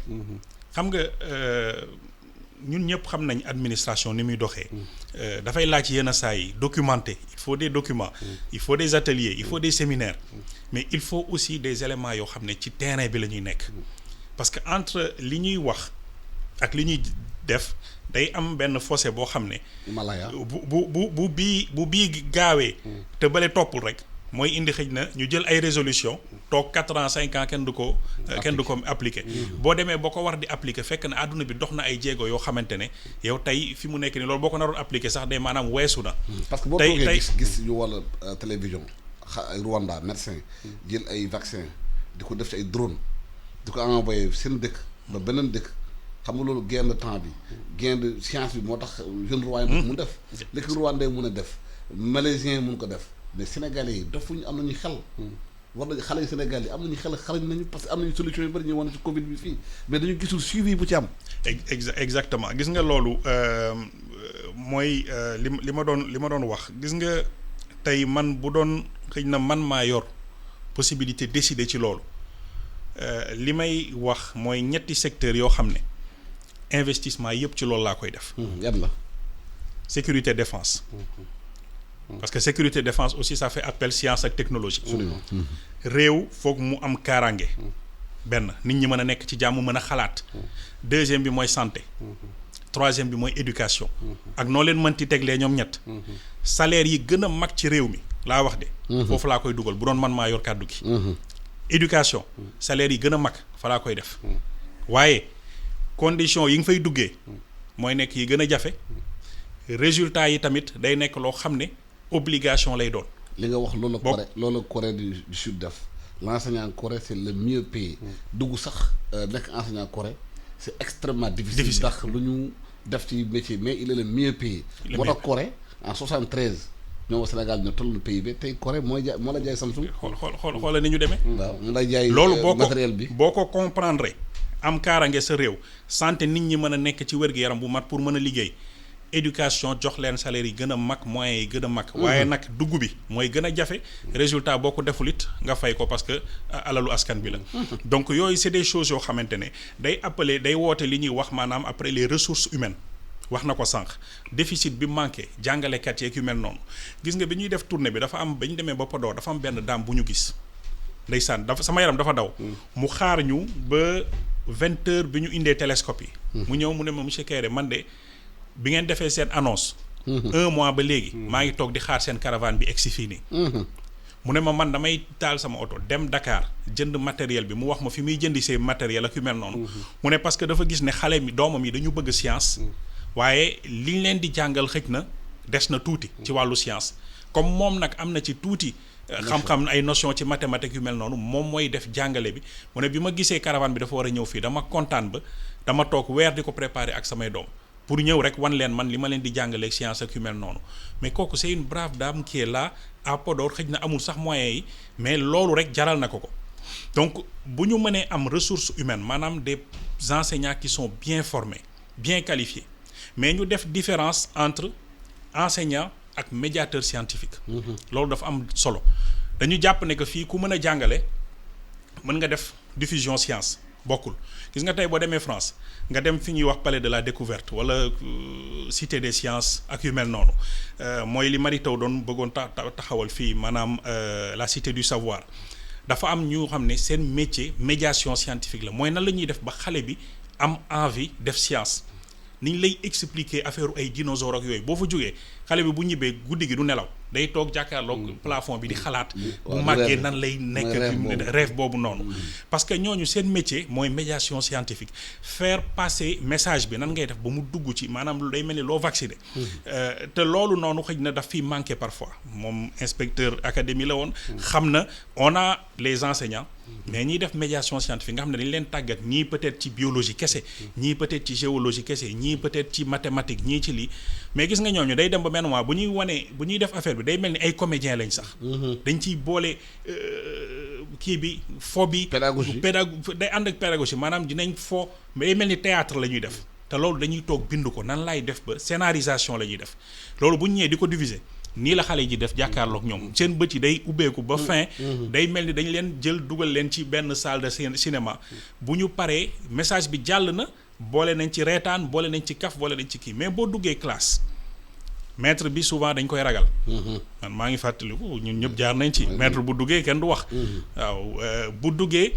xam nga ñun ñëpp xam nañ administration ni muy doxee dafay laaj yenn saa yi documenter il faut des documents il faut des ateliers il faut des séminaires mais il faut aussi des éléments yoo xam ne ci terrain bi la ñuy nekk parce que entre li ñuy wax ak li ñuy def day am benn fossé boo xam ne bu bii gaawee te bale toppul rek mooy indi xëj na ñu jël ay résolution toog 4 ans 5 ans kenn du ko appliquer boo demee boo ko war di appliquer fekk na àdduna bi dox na ay jéego yoo xamante ne yow tey fi mu nekk ni loolu boo ko naroon appliquer sax day maanaam weesu na parce que boo toogee gis yu wala télévision Rwanda médecin jël ay vaccin di ko def ci ay drone di ko envoyé seen dëkk ba beneen dëkk xam nga loolu gain de temps bi gain de science bi moo tax jeune rwandais mun def léegi rwandais mun a def malaisien mun ko def mais sénégalais yi dafuñu am nañu xel war nañu xale yu Sénégal yi am nañu xarañ nañu parce que am nañu solution yu bëri ñu wane ci Covid bi fii mais dañu gisul suivi bu ci am. exactement gis nga loolu mooy li ma doon wax gis nga tey man bu doon xëy na man maa yor possibilité décider ci loolu li may wax mooy ñetti secteurs yoo xam ne investissement yëpp ci loolu laa koy def. yan la. sécurité défense. parce que sécurité défense aussi ça fait appel science ak technologie. réew foog mu am kaaraange. benn nit ñi mën a nekk ci jàmm mën a xalaat. deuxième bi mooy santé. troisième bi mooy éducation. ak noo leen mënti teglee ñoom ñett. salaire yi gën a mag ci réew mi laa wax de. foofu laa koy dugal bu doon man maa yor kàddu gi. éducation salaire yi gën a mag fa laa koy def. waaye condition yi nga fay duggee. mooy nekk yi gën a jafe. résultat yi tamit day nekk loo xam ne obligation lay doon. li nga wax loolu Corée du Sud def l'enseignant Corée c'est le mieux payé. dugg sax nekk enseignant Corée c'est extrêmement difficile. ndax lu ñu def ci métier mais il est le mieux payé. moo tax Corée en 73 ñoom Sénégal ñoo toll PIB tey Corée moo la jaay Samsung. xoolal ni ñu demee. waaw mu lay jaay loolu matériel bi boo ko comprendre am kaaraange sa réew santé nit ñi mën a nekk ci wér-gu-yaram bu mat pour mën a liggéey. éducation jox leen salaire yi gën a mag moyens yi gën a mag. waaye nag dugg bi mooy gën a jafe. résultat boo ko deful it nga fay ko parce que alalu askan bi la. donc yooyu c'est des choses yoo xamante ne day woote li ñuy wax maanaam après les ressources humaines. wax na ko sànq déficit bi manqué jàngalekat yeeg yu mel noonu gis nga bi ñuy def tournée bi dafa am ba ñu demee ba Podor dafa am benn daam bu ñu gis ndeysaan sama yaram dafa daw. mu xaar ñu ba 20h bi ñu indee télescope yi. mu ñëw mu ne ma monsieur Kéré man de. bi ngeen defee seen annonce. 1 mois ba léegi. maa ngi toog di xaar seen caravane bi egsi fii nii. mu ne ma man damay taal sama oto dem Dakar jënd matériel bi mu wax ma fi muy jëndi see matériel ak yu mel noonu. mu ne parce que dafa gis ne xale mi doomam yi dañu bëgg science. waaye liñ leen di jàngal xëj na des na tuuti. ci wàllu science comme moom nag am na ci tuuti. xam-xam ay notion ci mathématique yu mel noonu moom mooy def jàngale bi mu ne bi ma gisee caravane bi dafa war a ñëw fii dama kontaan ba dama toog weer di ko préparer ak samay doom. pour ñëw rek wan leen man li ma leen di jàngaleeg science ak yu mel noonu mais kooku c'est une brave dame qui est là à Podor xëj na amul sax moyens yi mais loolu rek jaral na ko donc bu ñu mënee am ressources humaines maanaam des enseignants qui sont bien formés bien qualifiés mais ñu def différence entre enseignant ak médiateur scientifique. loolu dafa am solo dañu jàpp ne que fii ku mën a jàngale mën nga def diffusion science bokkul gis nga tey boo demee France nga dem fi ñuy wax palais de la découverte wala cité des sciences ak yu mel noonu mooy li Mary Teuw doon bëggoon taxawal fii maanaam la cité du savoir dafa am ñu xam ne seen métier médiation scientifique la mooy nan la ñuy def ba xale bi am envie def science ni ñu lay expliquer affaire ay dinosaures ak yooyu boo fa jógee xale bi bu ñibbee guddi gi du nelaw day toog jàkkaarloog plafond bi di xalaat bu màggee nan lay nekk rêve boobu noonu parce que ñooñu seen métier mooy médiation scientifique faire passer message bi nan ngay def ba mu dugg ci maanaam lu day mel ni loo vacciné te loolu noonu xëy na daf fiy manqué parfois moom inspecteur académie la woon xam na on a les enseignants mais ñiy def médiation scientifique nga xam ne dañu leen tàggat ñii peut-être ci biologie kese ñii peut-être ci géologie kese ñii peut-être ci mathématique ñii ci lii mais gis nga ñooñu day dem ba benn mois bu ñuy def affaire bi day mel ni ay comédien lañ sax dañ ciy boole kii bi fo bi pédagogie day ànd ak pédagogie maanaam dinañ fo day mel ni théâtre la ñuy def te loolu dañuy toog bind ko nan laay def ba scénarisation la ñuy def loolu bu ñu ñëwee di ko diviser nii la xale ji def jàkkaarloog ñoom seen bët yi day ubbeeku ba fin day mel ni dañ leen jël dugal leen ci benn salle de cinéma bu ñu paree message bi jàll na boole nañ ci reetaan boole nañ ci kaf boole nañ ci kii mais boo duggee classe maître bi souvent dañ koy ragal man maa ngi fàttaliku ñun ñëpp jaar nañ ci maître bu duggee kenn du wax waaw bu duggee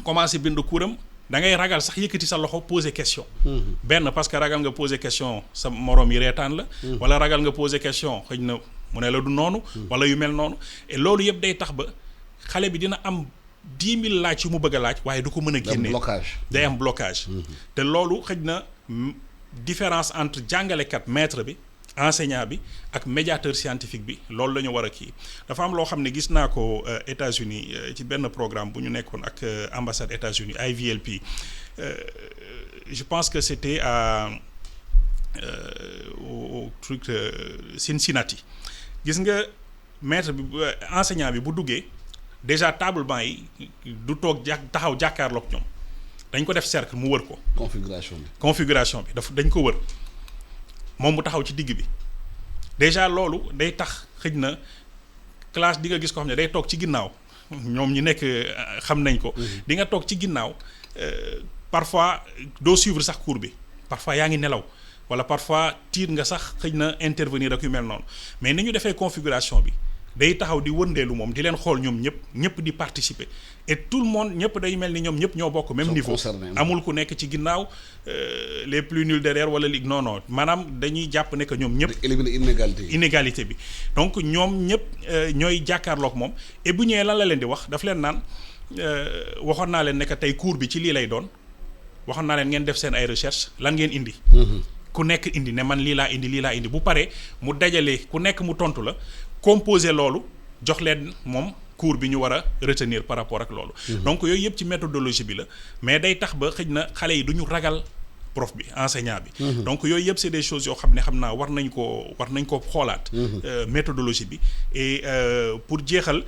commencé bind kuuram da ngay ragal sax yëkkati sa loxo poser question benn parce que ragal nga poser question sa moroom yi reetaan la wala ragal nga poser question xëy na mu ne la du noonu wala yu mel noonu et loolu yëpp day tax ba xale bi dina am 10 000 laaj yu mu bëgg a laaj waaye du ko mën a génnee day am blocage te loolu xëy na différence entre jàngalekat maître bi enseignant bi ak médiateur scientifique bi loolu la ñu war a kii dafa am loo xam ne gis naa ko États-Unis ci benn programme bu ñu nekkoon ak ambassade États-Unis IVLP je pense que c'était au truc Cincinnati gis nga maître bi enseignant bi bu duggee déjà table banc yi du toog taxaw jàkkaarloog ñoom dañ ko def cercle mu wër ko. configuration bi dañ ko wër moom mu taxaw ci digg bi déjà loolu day tax xëj na classe di nga gis ko xam ne day toog ci ginnaaw ñoom ñi nekk xam nañ ko. di nga toog ci ginnaaw parfois doo suivre sax cours bi parfois yaa ngi nelaw wala parfois tiit nga sax xëj na intervenir ak yu mel noonu mais ni ñu defee configuration bi. day taxaw di wëndeelu moom di leen xool ñoom ñëpp di participer et tout le monde ñëpp day mel ni ñoom ñëpp ñoo bokk même niveau amul ku nekk ci ginnaaw les plus nuls derrière wala li non maanaam dañuy jàpp ne que ñoom ñëpp éliminer inégalité bi donc ñoom ñëpp ñooy jàkkaarloog moom et bu ñëwee lan la leen di wax daf leen naan waxoon naa leen ne que tey cours bi ci lii lay doon waxoon naa leen ngeen def seen ay recherche lan ngeen indi ku nekk indi ne man lii laa indi bu paree mu dajale ku nekk mu tontu la composer loolu jox leen moom cours bi ñu war a retenir par rapport ak loolu. donc yooyu yëpp ci méthodologie bi la mais day tax ba xëj na xale yi du ñu ragal prof bi enseignant bi. donc yooyu yëpp c'est des choses yoo xam ne xam naa war nañ ko xoolaat. méthodologie bi et pour jeexal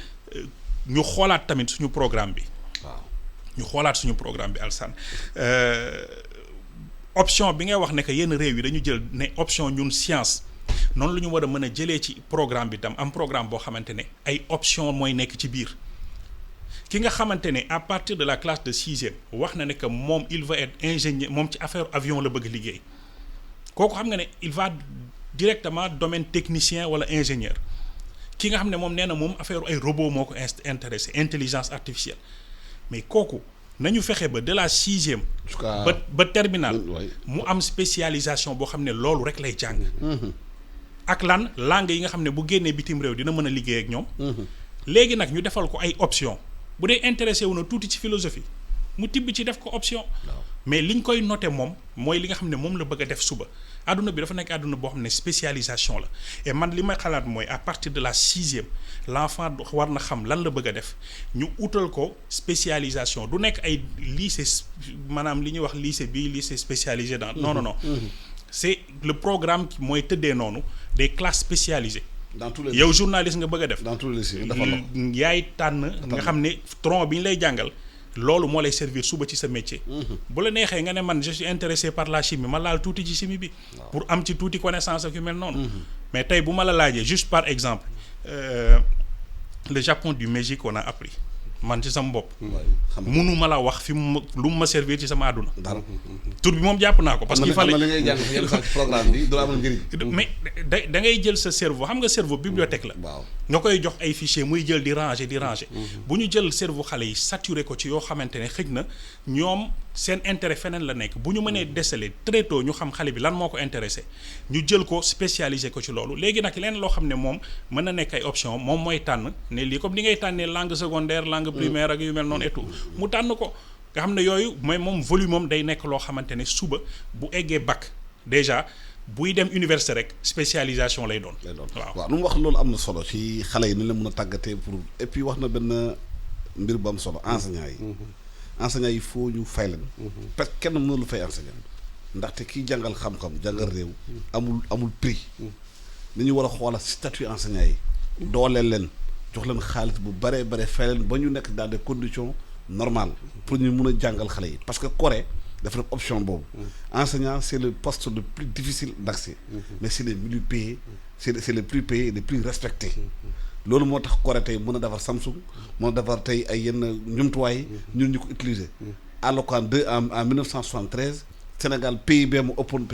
ñu xoolaat tamit suñu programme bi. waaw ñu xoolaat suñu programme bi Alassane option bi ngay wax ne que yenn réew yi dañu jël ne option ñun science. noonu la ñu war a mën a jëlee ci programme bi tam am programme boo xamante ne ay option mooy nekk ci biir ki nga xamante ne à partir de la classe de 6e wax na ne que moom il va être ingénieur moom ci affaire avion la bëgg liggéey kooku xam nga ne il va directement domaine technicien wala ingénieur ki nga xam ne moom nee na moom affaire ay robot moo ko intéressé intelligence artificielle mais kooku nañu fexe ba de la 6e ba terminale mu am spécialisation boo xam ne loolu rek lay jàng ak lan langue yi nga xam ne bu génnee bitim réew dina mën a liggéey ak ñoom léegi nag ñu defal ko ay option bu dee intéressé wu na tuuti ci philosophie mu tibb ci def ko option mais liñ koy noté moom mooy li nga xam ne moom la bëgg a def suba àdduna bi dafa nekk àdduna boo xam ne spécialisation la et man li may xalaat mooy à partir de la 6e l'enfant war na xam lan la bëgg a def ñu utal ko spécialisation du nekk ay lycée maanaam li ñuy wax lycée spécialisé dans non c'est le programme qui mooy tëddee noonu des classes spécialisées dans tous les yow journaliste nga bëgg a def dans tous les yaay tànn nga xam ne tronc bi ñu lay jàngal loolu moo lay servir suba ci sa métier. bu la neexee nga ne man je suis intéressé par la chimie ma laal tuuti ci chimie bi. pour am ci tuuti connaissance ak yu mel noonu. mais tey bu ma la laajee juste par exemple le Japon du Meiji qu'on a appris man ci sama bopp. munu ma la wax fi mu lu mu ma servir ci sama àdduna. tur bi moom jàpp naa ko. parce que il fallait li ngay jàng yenn saa ci programme bi du la amal njëriñ. mais da ngay jël sa cerveau xam nga cerveau bibliothèque la. waaw nga koy jox ay fichiers muy jël di ranger di ranger. bu ñu jël cerveau xale yi saturé ko ci yoo xamante ne xëj na ñoom seen intérêt feneen la nekk bu ñu mënee déceler très tôt ñu xam xale bi lan moo ko intéressé ñu jël ko spécialiser ko ci loolu léegi nag leen loo xam ne moom mën na nekk ay option moom mooy tànn ne lii comme ni ngay tànnee langue secondaire langue primaire ak yu mel noonu et tout mu tànn ko nga xam ne yooyu mooy moom volume moom day nekk loo xamante ne suba bu eggee bac déjà buy dem université rek spécialisation lay doon. waaw lu mu wax loolu am na solo ci xale yi ni la mën a tàggatee pour et puis wax na benn mbir bu am solo enseignants yi. enseignants yi faut ñu fay leen. parce que kenn mënul fay enseignant ndaxte kiy jàngal xam-xam jàngal réew. amul prix. ni ñu war a xoolal statut enseignants yi. dooleel leen jox leen xaalis bu bare fay leen ba ñu nekk dans des conditions normales pour ñu mun a jàngal xale yi parce que Corée dafa def option boobu. enseignant c'est le poste le plus difficile d'accès. mais c'est les mieux payés c'est les plus payés et les plus respectés. loolu moo tax Corée tey mën a defar Samsung mën a defar tey ay yenn njumtuwaay ñun ñu ko utiliser. alors en 1973 Sénégal PIB mu ëppoon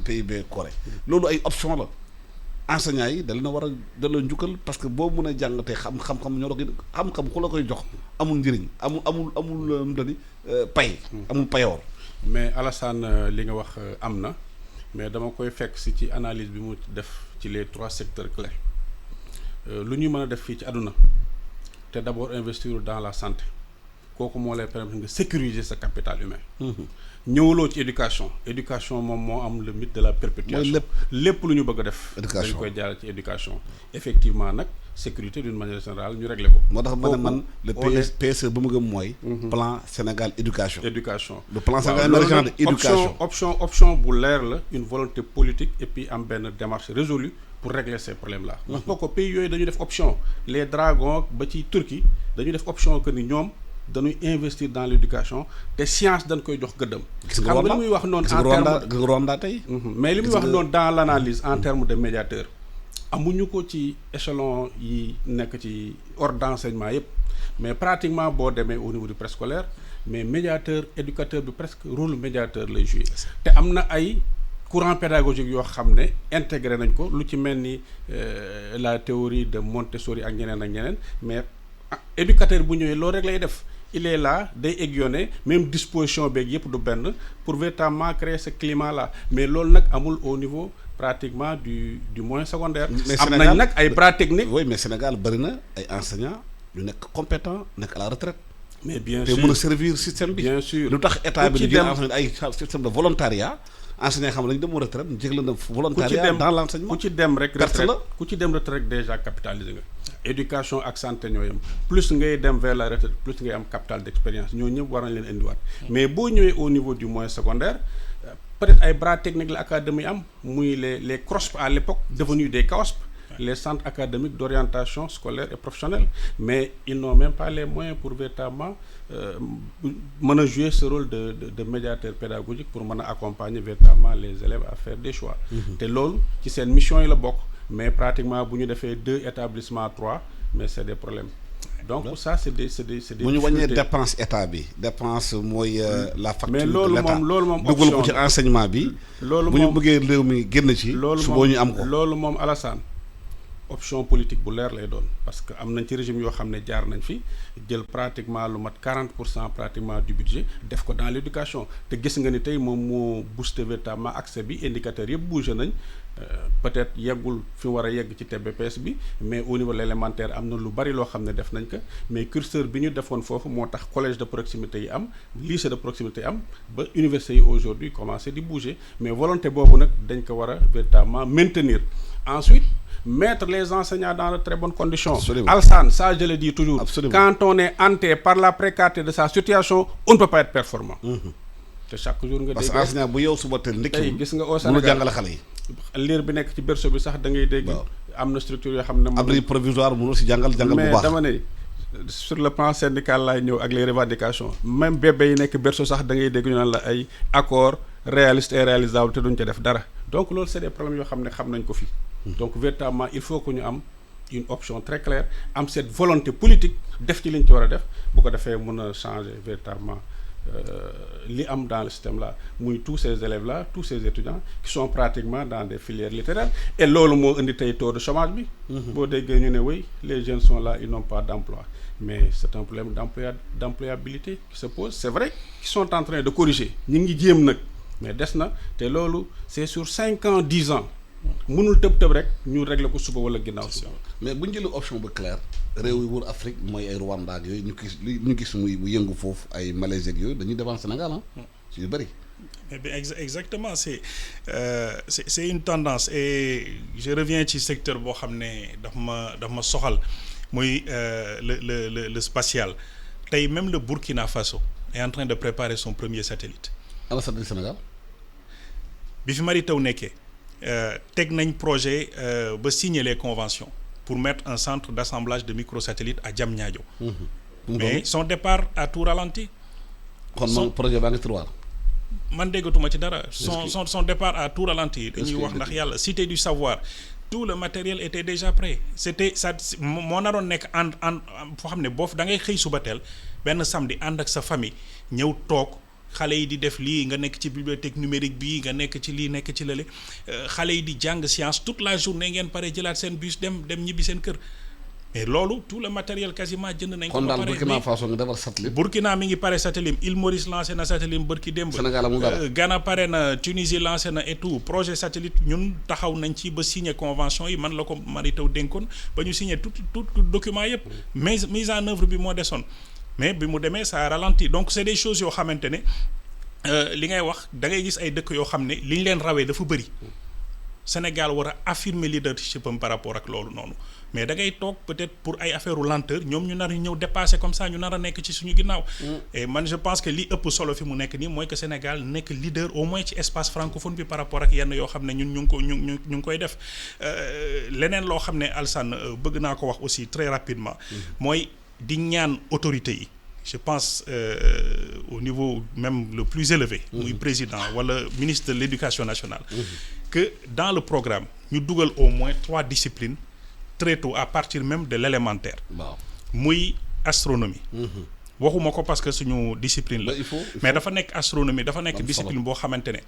PIB Corée. loolu ay option la enseignants yi da leen a war a delloo njukkal parce que boo mën a jàng tey xam-xam ñoo la koy xam-xam ku la koy jox amul njëriñ amul mu dani pay. amul payoor. mais Alassane li nga wax am na mais dama koy fekk si ci analyse bi mu def ci les 3 secteurs clés. lu ñuy mën a def fii ci àdduna te d'abord investir dans la santé kooku moo lay permettre nga sécuriser sa capital humain. ñëwuloo ci éducation moom moo am le mythe de la perpétuation. lépp lu ñu bëgg a def. dañ koy jaar ci éducation. effectivement nag sécurité d'une manière générale ñu régler ko. moo tax ma ne man le PSE ba mu gëm mooy. plan Sénégal éducation. le plan Sénégal émergent de éducation. option bu leer la une volonté politique et puis am benn démarche résolue pour régler ces problèmes là. wax nga ko pays yooyu dañu def option les dragons ba ci Turquie dañu def option que ni ñoom. dañuy investir dans l'éducation te science dañ koy jox gëddam. xam nga li muy wax noonu en terme Rwanda tey. mais li muy wax noonu dans l'analyse en terme de médiateur amuñu ko ci échelon yi nekk ci hors d'enseignement yépp mais pratiquement boo demee au niveau du préscolaire mais médiateur éducateur bi presque rôle médiateur lay jouer te am na ay courant pédagogique yoo xam ne intégré nañ ko lu ci mel ni la théorie de Montessori ak ñeneen mais éducateur bu ñëwee loolu rek lay def. il est là day aiguillonner même disposition beeg yëpp du benn pour véritablement créer ce climat là mais loolu nag amul au niveau pratiquement du moyen secondaire. am nañ nag ay bras techniques. oui mais Sénégal bari na ay enseignants yu nekk compétents nekk à la retraite. mais bien sûr te mën a servir système bi. bien sûr lu tax état bi di jël ay système de volontariat. enseignants xam nañu dem retraite ñu jégle na volontariat dans l'enseignement. ku ci dem rek retraite déjà capitalisé nga. éducation ak santé ñoo yem plus ngay dem vers la retraite plus ngay am capital d'expérience ñoo ñëpp war nañ leen indiwaat mais boo ñëwee au niveau du moyen secondaire peut-être ay bras techniques la académie am muy les CROSP à l'époque devenus des CAOSP les centres académiques d'orientation scolaire et professionnelle mais ils n'ont même pas les moyens pour véritablement mën a jouer ce rôle de médiateur pédagogique pour mën a accompagner véritablement les élèves à faire des choix te loolu ci seen mission yi la bokk mais pratiquement bu ñu defee 2 établissements 3 mais c'est des problèmes donc ça c'est des bu ñu wàññee dépense état bi dépense mooy la facture mais loolu moom dugal ko ci enseignement bi loolu bu ñu bëggee réew mi génn ci su boo ñu am ko loolu moom Alassane option politique bu leer lay doon parce que am nañ ci régime yoo xam ne jaar nañ fi jël pratiquement lu mat 40% pratiquement du budget def ko dans l'éducation te gis nga ni tey moom moo boosté véritablement accès bi indicateurs yëpp bougé nañ peut-être yeggul fi war a yegg ci TBPS bi mais au niveau de l'élémentaire am na lu bari loo xam ne def nañ ko mais curseur bi ñu defoon foofu moo tax collège de proximité yi am lycée de proximité am ba université yi aujourd'hui commencé di bouger mais volonté boobu nag dañ ko war a véritablement maintenir ensuite mettre les enseignants dans de très bonnes conditions. Absolument. Alsane, ça je le dis toujours. Absolument. Quand on est hanté par la précarité de sa situation, on ne peut pas être performant. te chaque jour nga dégg parce que enseignant bu yow suba teel ndekki gis nga au Sénégal Sénégal jàngale xale yi. liir bi nekk ci berceau bi sax da ngay dégg. am na structure yoo xam ne. abri provisoire mënul si jàngal bu baax mais dama ne sur le plan syndical laay ñëw ak les revendications même bébé yi nekk berceau sax da ngay dégg ñu naan la ay accords réalistes et réalisables te duñ ca def dara donc loolu c'est des problèmes yoo xam ne xam nañ ko fi. donc véritablement il faut que ñu am une option très claire am cette volonté politique def ci li ñu ci war a def bu ko defee mën a changer véritablement li am dans le système là muy tous ces élèves là tous ces étudiants qui sont pratiquement dans des filières littéraires et loolu moo indi tey taux de chômage bi. boo déggee ñu ne oui les jeunes sont là ils n'ont pas d'emploi mais c'est un problème d'employabilité qui se pose c'est vrai qu'ils sont en train de corriger ñu ngi jéem nag mais des na te loolu c'est sur 5 ans 10 ans. mënul tëb rek ñu régler ko suba wala ginnaaw suba. mais bu ñu jëlee option bu claire réew yi wër Afrique mooy ay Rwanda ak yooyu ñu gis muy bu yëngu foofu ay Malaisie ak yooyu dañuy devant Sénégal ci yu bëri. mais exactement c'est une tendance et je reviens ci secteur boo xam ne daf ma soxal muy le spatial tey même le Burkina Faso est en train de préparer son premier satellite. ala satellite Sénégal. bi fi Mary Teuw nekkee. teg nañ projet ba signer les conventions pour mettre un centre d'assemblage de microsatellites à Diamniadio. mais son départ a tout ralenti. kon moom projet baa ngi tiroir. man déggatuma ci dara. son départ a tout ralenti. dañuy wax ndax yàlla cité du savoir tout le matériel était déjà prêt c'était ça moo naroon nekk ànd foo xam ne boofu da ngay xëy suba teel benn samedi ànd ak sa famille ñëw toog. xale yi di def lii nga nekk ci bibliothèque numérique bii nga nekk ci lii nekk ci lële xale yi di jàng science toute la journée ngeen pare jëlaat seen bus dem ñibbi seen kër mais loolu tout le matériel quasiment jënd nañ ko. kon daal Burkina Faso nga defar satellite. Burkina mi ngi pare satellite Île Maurice lancé na satellite bërki démb. Sénégal amul dara Ghana pare na Tunisie lancé na et tout projet satellite ñun taxaw nañ ci ba signer convention yi man la ko Mary Teuw dénkoon ba ñu signer tout document yëpp mise en œuvre bi moo desoon. mais bi mu demee ça a ralenti donc c'est des choses yoo xamante ne li ngay wax da ngay gis ay dëkk yoo xam ne li ñu leen rawee dafa bëri Sénégal war a affirmer leadership am par rapport ak loolu noonu mais da ngay toog peut-être pour ay affaire u lenteur ñoom ñu nar ñëw dépasser comme ça ñu nar a nekk ci suñu ginnaaw. Et man je pense que li ëpp solo fi mu nekk nii mooy que Sénégal nekk leader au moins ci espace francophone bi par rapport ak yenn yoo xam ne ñun ñu ngi koy def leneen loo xam ne Alassane bëgg naa ko wax aussi très rapidement. mooy di ñaan autorités yi. Je pense au niveau même le plus élevé, muy président wala ministre de l'Éducation nationale, que dans le programme ñu dugal au moins 3 disciplines très tôt à partir même de l'élémentaire. muy astronomie. waxuma ko parce que suñu discipline la. mais dafa nekk astronomie dafa nekk discipline boo xamante ne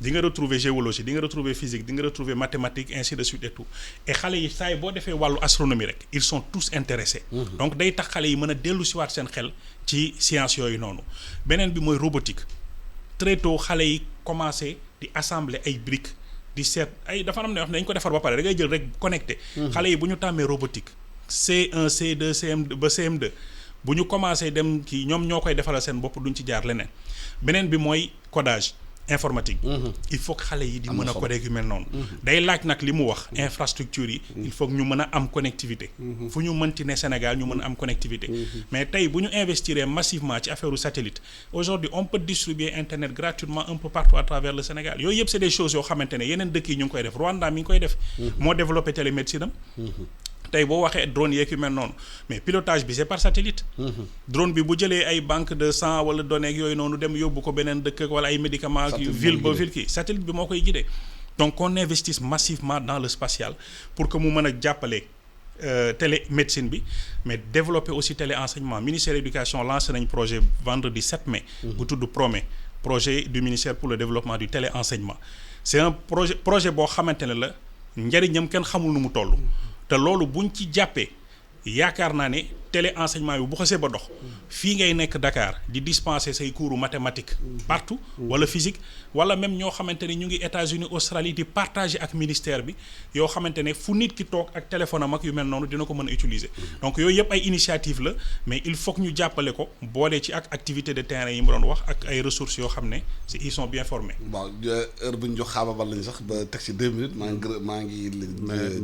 di nga retrouver géologie di nga retrouver physique di nga retrouver mathématiques ainsi de suite et tout et xale yi saa yi boo defee wàllu astronomie rek ils sont tous intéressés. donc day tax xale yi mën a dellu siwaat seen xel ci science yooyu noonu. beneen bi mooy robotique très tôt xale yi commencé di assembler ay briques di seet ay dafa am ne wax ne dañ ko defar ba pare da ngay jël rek connecté. xale yi bu ñu tàmmee robotique C1 C2 CM2 ba CM2. bu ñu commencé dem kii ñoom ñoo koy defaral seen bopp duñ ci jaar leneen beneen bi mooy codage informatique. il faut que xale yi di mën a coder yu mel noonu. day laaj nag li mu wax infrastructure yi. il faut que ñu mën a am connectivité. fu ñu mënti ne Sénégal ñu mën a am connectivité. mais tey bu ñu investir massivement ci affaire satellite aujourd'hui on peut distribuer internet gratuitement un peu partout à travers le Sénégal yooyu yëpp c'est des choses yoo xamante ne yeneen dëkk yi ñu ngi koy def Rwanda mi ngi koy def. moo développé télémédecine am. tey boo waxee drone yeeg yu mel noonu mais pilotage bi c'est par satellite. drone bi bu jëlee ay banque de sang wala données yooyu noonu dem yóbbu ko beneen dëkk wala ay médicaments. ville ba ville kii satellite bi moo koy guider. donc on investisse massivement dans le spatial pour que mu mën a jàppale télémédecine bi mais développer aussi téléenseignement ministère de l'éducation lancé nañ projet vendredi 7 mai. bu tudd PROMÉ projet du ministère pour le développement du téléenseignement. c'est un projet boo xamante ne la njëriñam kenn xamul nu mu toll. te loolu buñ ci jàppee yaakaar naa ne téléenseignement bi bu xasee ba dox fii ngay nekk Dakar di dispenser say cours mathématiques partout wala physique wala même ñoo xamante ne ñu ngi États-Unis Australie di partager ak ministère bi yoo xamante ne fu nit ki toog ak téléphone am ak yu mel noonu dina ko mën a utiliser. donc yooyu yëpp ay initiative la mais il faut que ñu jàppale ko boole ci ak activité de terrain yi mu doon wax ak ay ressources yoo xam ne ils sont bien formés. bon heure bu ñu jox xaabaabal lañu sax ba teg ci 2 minutes maa ngi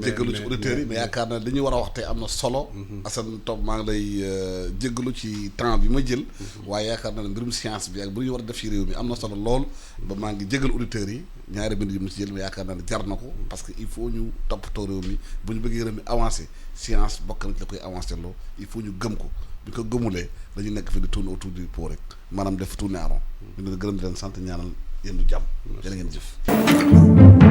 jéggalu ci auditeurs yi mais yaakaar naa li ñu war a wax tey am na solo. Assane Top maa ngi lay jéggalu ci temps bi ma jël. waaye yaakaar naa ne mbirum science bi ak bu ñu war a def ci réew mi am na solo lool ba maa ngi jégalu auditeurs yi ñaari bind yu mu ci jël mais yaakaar naa ne jar na ko parce que il faut ñu toppatoo réew mi bu ñu bëggee réew mi avancer science bokk na ci la koy avancer loo il faut ñu gëm ko bu ñu ko gëmulee dañu nekk fi di tourner autour du pot rek maanaam def tourner en rond. ñu leen gërëm di leen sant ñaanal yéen du jàmm. jërë ngeen jëf.